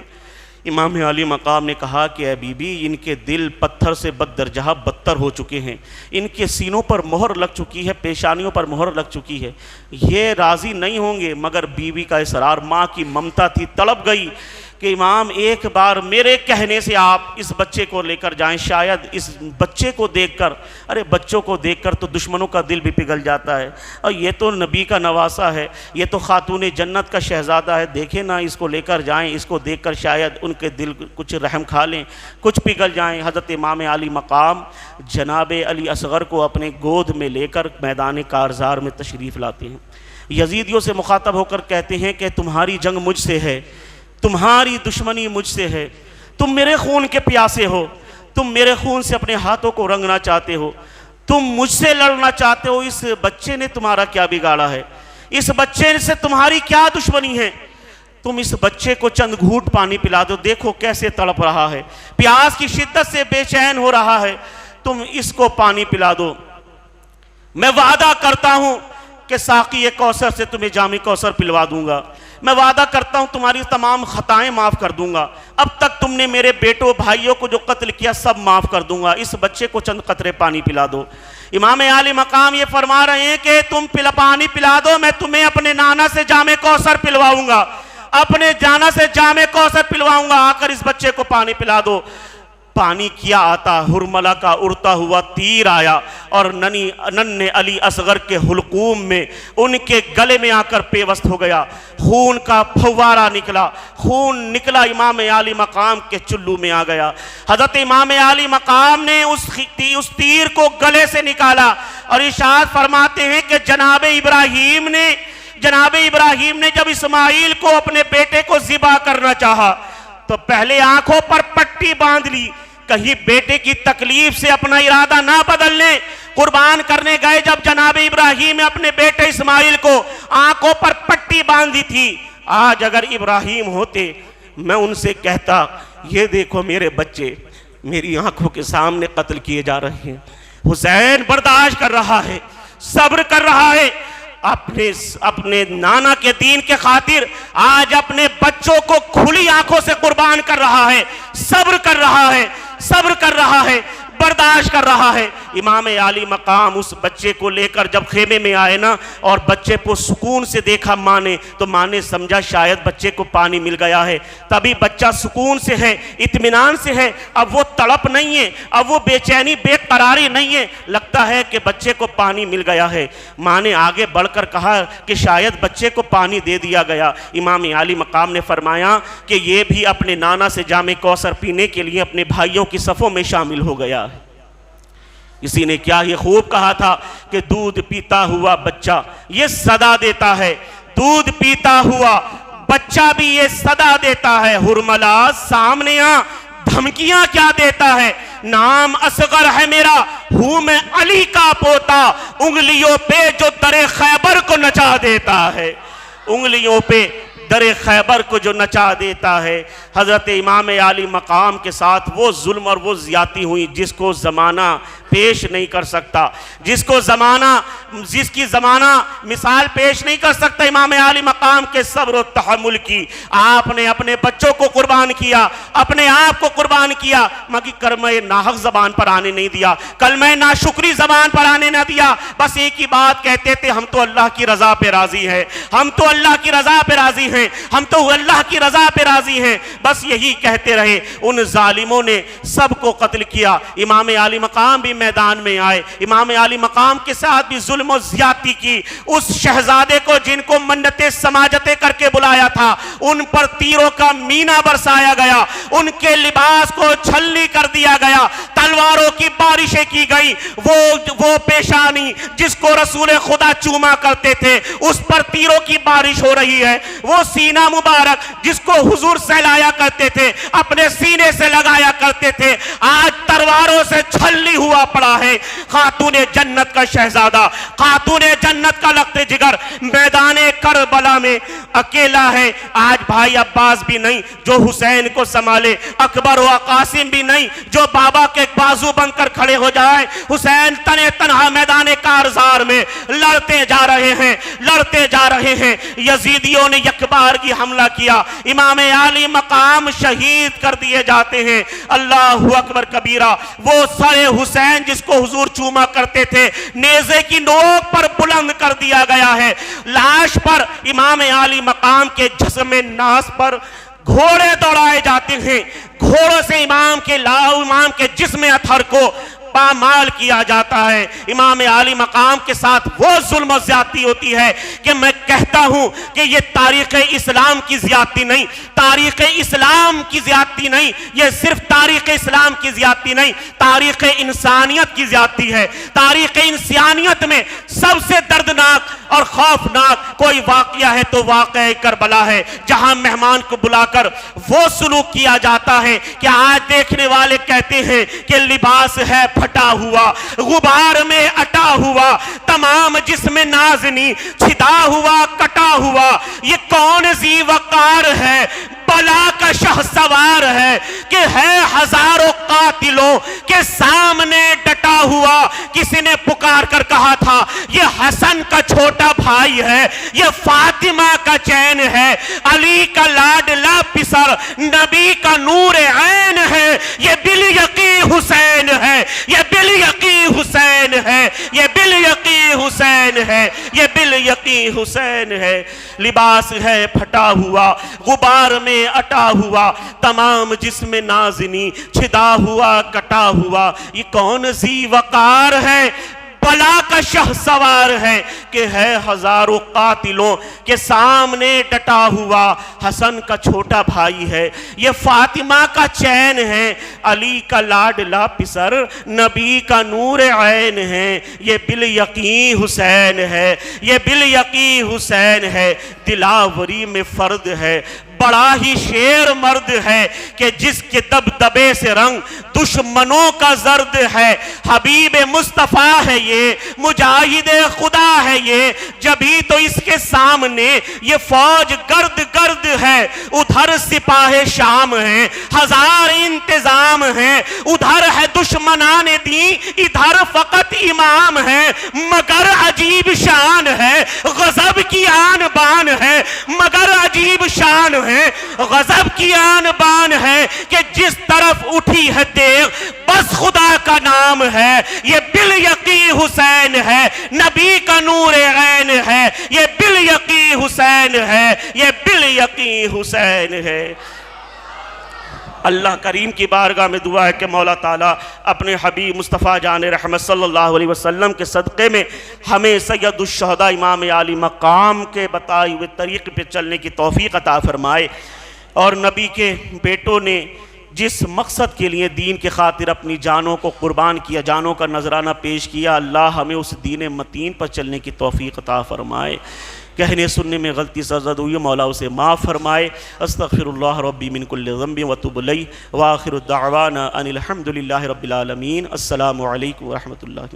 [SPEAKER 1] امام علی مقام نے کہا کہ اے بی بی، ان کے دل پتھر سے بددرجہ بدتر ہو چکے ہیں، ان کے سینوں پر مہر لگ چکی ہے، پیشانیوں پر مہر لگ چکی ہے، یہ راضی نہیں ہوں گے۔ مگر بیوی کا اصرار، ماں کی ممتا تھی، تڑپ گئی کہ امام ایک بار میرے کہنے سے آپ اس بچے کو لے کر جائیں، شاید اس بچے کو دیکھ کر، ارے بچوں کو دیکھ کر تو دشمنوں کا دل بھی پگھل جاتا ہے، اور یہ تو نبی کا نواسا ہے، یہ تو خاتون جنت کا شہزادہ ہے، دیکھیں نا اس کو لے کر جائیں، اس کو دیکھ کر شاید ان کے دل کچھ رحم کھا لیں، کچھ پگھل جائیں۔ حضرت امام علی مقام جناب علی اصغر کو اپنے گود میں لے کر میدان کارزار میں تشریف لاتے ہیں، یزیدیوں سے مخاطب ہو کر کہتے ہیں کہ تمہاری جنگ مجھ سے ہے، تمہاری دشمنی مجھ سے ہے، تم میرے خون کے پیاسے ہو، تم میرے خون سے اپنے ہاتھوں کو رنگنا چاہتے ہو، تم مجھ سے لڑنا چاہتے ہو، اس بچے نے تمہارا کیا بگاڑا ہے؟ اس بچے سے تمہاری کیا دشمنی ہے؟ تم اس بچے کو چند گھونٹ پانی پلا دو، دیکھو کیسے تڑپ رہا ہے، پیاس کی شدت سے بے چین ہو رہا ہے، تم اس کو پانی پلا دو، میں وعدہ کرتا ہوں کہ ساقی کوثر سے تمہیں جام کوثر پلوا دوں گا، میں وعدہ کرتا ہوں تمہاری تمام خطائیں معاف کر دوں گا، اب تک تم نے میرے بیٹوں بھائیوں کو جو قتل کیا سب معاف کر دوں گا، اس بچے کو چند قطرے پانی پلا دو۔ امام عالی مقام یہ فرما رہے ہیں کہ تم پانی پلا دو، میں تمہیں اپنے نانا سے جام کوثر پلواؤں گا، اپنے جانا سے جام کوثر پلواؤں گا، آ کر اس بچے کو پانی پلا دو۔ پانی کیا آتا، ہرملہ کا اڑتا ہوا تیر آیا اور ننھے علی اصغر کے حلقوم میں ان کے گلے میں آ کر پیوست ہو گیا، خون کا پھوارہ نکلا، خون نکلا امام عالی مقام کے چلو میں آ گیا۔ حضرت امام عالی مقام نے اس تیر کو گلے سے نکالا اور ارشاد فرماتے ہیں کہ جناب ابراہیم نے جب اسماعیل کو اپنے بیٹے کو ذبح کرنا چاہا تو پہلے آنکھوں پر پٹی باندھ لی، کہیں بیٹے کی تکلیف سے اپنا ارادہ نہ بدل لیں۔ قربان کرنے گئے جب جناب ابراہیم نے اپنے بیٹے اسماعیل کو آنکھوں پر پٹی باندھی تھی، آج اگر ابراہیم ہوتے میں ان سے کہتا یہ دیکھو میرے بچے میری آنکھوں کے سامنے قتل کیے جا رہے ہیں۔ حسین برداشت کر رہا ہے، صبر کر رہا ہے، اپنے نانا کے دین کے خاطر آج اپنے بچوں کو کھلی آنکھوں سے قربان کر رہا ہے، صبر کر رہا ہے، برداشت کر رہا ہے۔ امام عالی مقام اس بچے کو لے کر جب خیمے میں آئے نا اور بچے کو سکون سے دیکھا ماں نے، تو ماں نے سمجھا شاید بچے کو پانی مل گیا ہے، تبھی بچہ سکون سے ہے، اطمینان سے ہے، اب وہ تڑپ نہیں ہے، اب وہ بے چینی بے قراری نہیں ہے، لگتا ہے کہ بچے کو پانی مل گیا ہے۔ ماں نے آگے بڑھ کر کہا کہ شاید بچے کو پانی دے دیا گیا۔ امام عالی مقام نے فرمایا کہ یہ بھی اپنے نانا سے جام کوثر پینے کے لیے اپنے بھائیوں کی صفوں میں شامل ہو گیا۔ کسی نے کیا یہ خوب کہا تھا کہ دودھ پیتا ہوا بچہ یہ صدا دیتا ہے، دودھ پیتا ہوا بچہ بھی یہ صدا دیتا ہے، ہرملہ سامنے آ دھمکیاں کیا دیتا ہے، نام اصغر ہے میرا، ہوں میں علی کا پوتا، انگلیوں پہ جو در خیبر کو نچا دیتا ہے، انگلیوں پہ در خیبر کو جو نچا دیتا ہے۔ حضرت امام عالی مقام کے ساتھ وہ ظلم اور وہ زیادتی ہوئی جس کو زمانہ پیش نہیں کر سکتا، جس کی زمانہ مثال پیش نہیں کر سکتا۔ امام عالی مقام کے صبر و تحمل کی، آپ نے اپنے بچوں کو قربان کیا، اپنے آپ کو قربان کیا، مگر کلمہ ناحق زبان پر آنے نہیں دیا، کلمہ ناشکری زبان پر آنے نہ دیا، بس ایک ہی بات کہتے تھے، ہم تو اللہ کی رضا پہ راضی ہیں، ہم تو اللہ کی رضا پہ راضی ہیں، ہم تو اللہ کی رضا پہ راضی ہیں، بس یہی کہتے رہے۔ ان ظالموں نے سب کو قتل کیا، امام عالی مقام بھی میدان میں آئے، امام عالی مقام کے ساتھ بھی ظلم و زیادتی کی۔ اس شہزادے کو جن کو منتیں سماجتیں کر کے بلایا تھا ان پر تیروں کا مینا برسایا گیا، ان کے لباس کو چھلنی کر دیا گیا، تلواروں کی بارشیں کی گئی، وہ پیشانی جس کو رسول خدا چوما کرتے تھے اس پر تیروں کی بارش ہو رہی ہے، وہ سینہ مبارک جس کو حضور سہلایا کرتے تھے اپنے سینے سے لگایا کرتے تھے آج تلواروں سے چھلنی ہوا پڑا ہے۔ خاتون جنت کا شہزادہ، خاتون جنت کا لخت جگر میدان کربلا میں اکیلا ہے، آج بھائی عباس بھی نہیں جو حسین کو سنبھالے، اکبر و قاسم بھی نہیں جو بابا کے بازو بن کر کھڑے ہو جائے، حسین تنے تنہا میدان کارزار میں لڑتے جا رہے ہیں۔ یزیدیوں نے یکبارگی حملہ کیا، امام عالی مقام شہید کر دیے جاتے ہیں۔ اللہ اکبر کبیرہ، وہ سر حسین جس کو حضور چوما کرتے تھے نیزے کی نوک پر بلند کر دیا گیا ہے، لاش پر امام عالی مقام کے جسم ناس پر گھوڑے دوڑائے جاتے ہیں، گھوڑوں سے امام کے جسم اطہر کو پامال کیا جاتا ہے۔ امام عالی مقام کے ساتھ وہ ظلم و زیادتی ہوتی ہے کہ میں کہتا ہوں کہ یہ تاریخ اسلام کی زیادتی نہیں، تاریخ اسلام کی زیادتی نہیں، یہ صرف تاریخ اسلام کی زیادتی نہیں، تاریخ انسانیت کی زیادتی ہے۔ تاریخ انسانیت میں سب سے دردناک اور خوفناک کوئی واقعہ ہے تو واقعہ کربلا ہے، جہاں مہمان کو بلا کر وہ سلوک کیا جاتا ہے کہ آج دیکھنے والے کہتے ہیں کہ لباس ہے پھٹا ہوا، غبار میں اٹا ہوا، تمام جسم نازنی چھدا ہوا کٹا ہوا، یہ کون ذی وقار ہے، بلا کا شہ سوار ہے کہ ہے ہزاروں قاتلوں کے سامنے ڈٹا ہوا۔ کسی نے پکار کر کہا تھا یہ حسن کا چھوٹا بھائی ہے، یہ فاطمہ کا چین ہے، علی کا لاڈلا پسر، نبی کا نور عین ہے، یہ بالیقی حسین ہے، یہ بالیقی حسین ہے، یہ بالیقی حسین ہے، یہ بالیقی حسین ہے۔ لباس ہے پھٹا ہوا، غبار میں اٹا ہوا، تمام جسم نازنی چھدا ہوا کٹا ہوا، یہ کون ذی وقار ہے، بلا کا شہ سوار ہے کہ ہے ہزاروں قاتلوں کے سامنے ڈٹا ہوا، حسن کا چھوٹا بھائی ہے، یہ فاطمہ کا چین ہے، علی کا لاڈلا پسر، نبی کا نور عین ہے، یہ بالیقین حسین ہے، یہ بالیقین حسین ہے۔ دلاوری میں فرد ہے، بڑا ہی شیر مرد ہے کہ جس کے دبدبے سے رنگ دشمنوں کا زرد ہے، حبیب مصطفیٰ ہے یہ، مجاہد خدا ہے یہ، جبھی تو اس کے سامنے یہ فوج گرد گرد ہے، ادھر سپاہ شام ہیں، ہزار انتظام ہیں، ادھر ہے دشمنان دین، ادھر فقط امام ہے، مگر عجیب شان ہے، غضب کی آن بان ہے، مگر عجیب شان ہے، غضب کی آن بان ہے کہ جس طرف اٹھی ہے دیغ بس خدا کا نام ہے، یہ بالیقین حسین ہے، نبی کا نور عین ہے، یہ بالیقین حسین ہے، یہ بالیقین حسین ہے۔ اللہ کریم کی بارگاہ میں دعا ہے کہ مولا تعالیٰ اپنے حبیب مصطفیٰ جان رحمت صلی اللہ علیہ وسلم کے صدقے میں ہمیں سید الشہداء امام عالی مقام کے بتائے ہوئے طریقے پہ چلنے کی توفیق عطا فرمائے، اور نبی کے بیٹوں نے جس مقصد کے لیے دین کے خاطر اپنی جانوں کو قربان کیا، جانوں کا نذرانہ پیش کیا، اللہ ہمیں اس دین متین پر چلنے کی توفیق عطا فرمائے۔ کہنے سننے میں غلطی سرزد ہوئی مولا اسے معاف فرمائے۔ استغفر اللہ ربی من کل ذنب واتوب الیہ، وآخر الدعوانا ان الحمد للہ رب العالمین۔ السلام علیکم ورحمۃ اللہ۔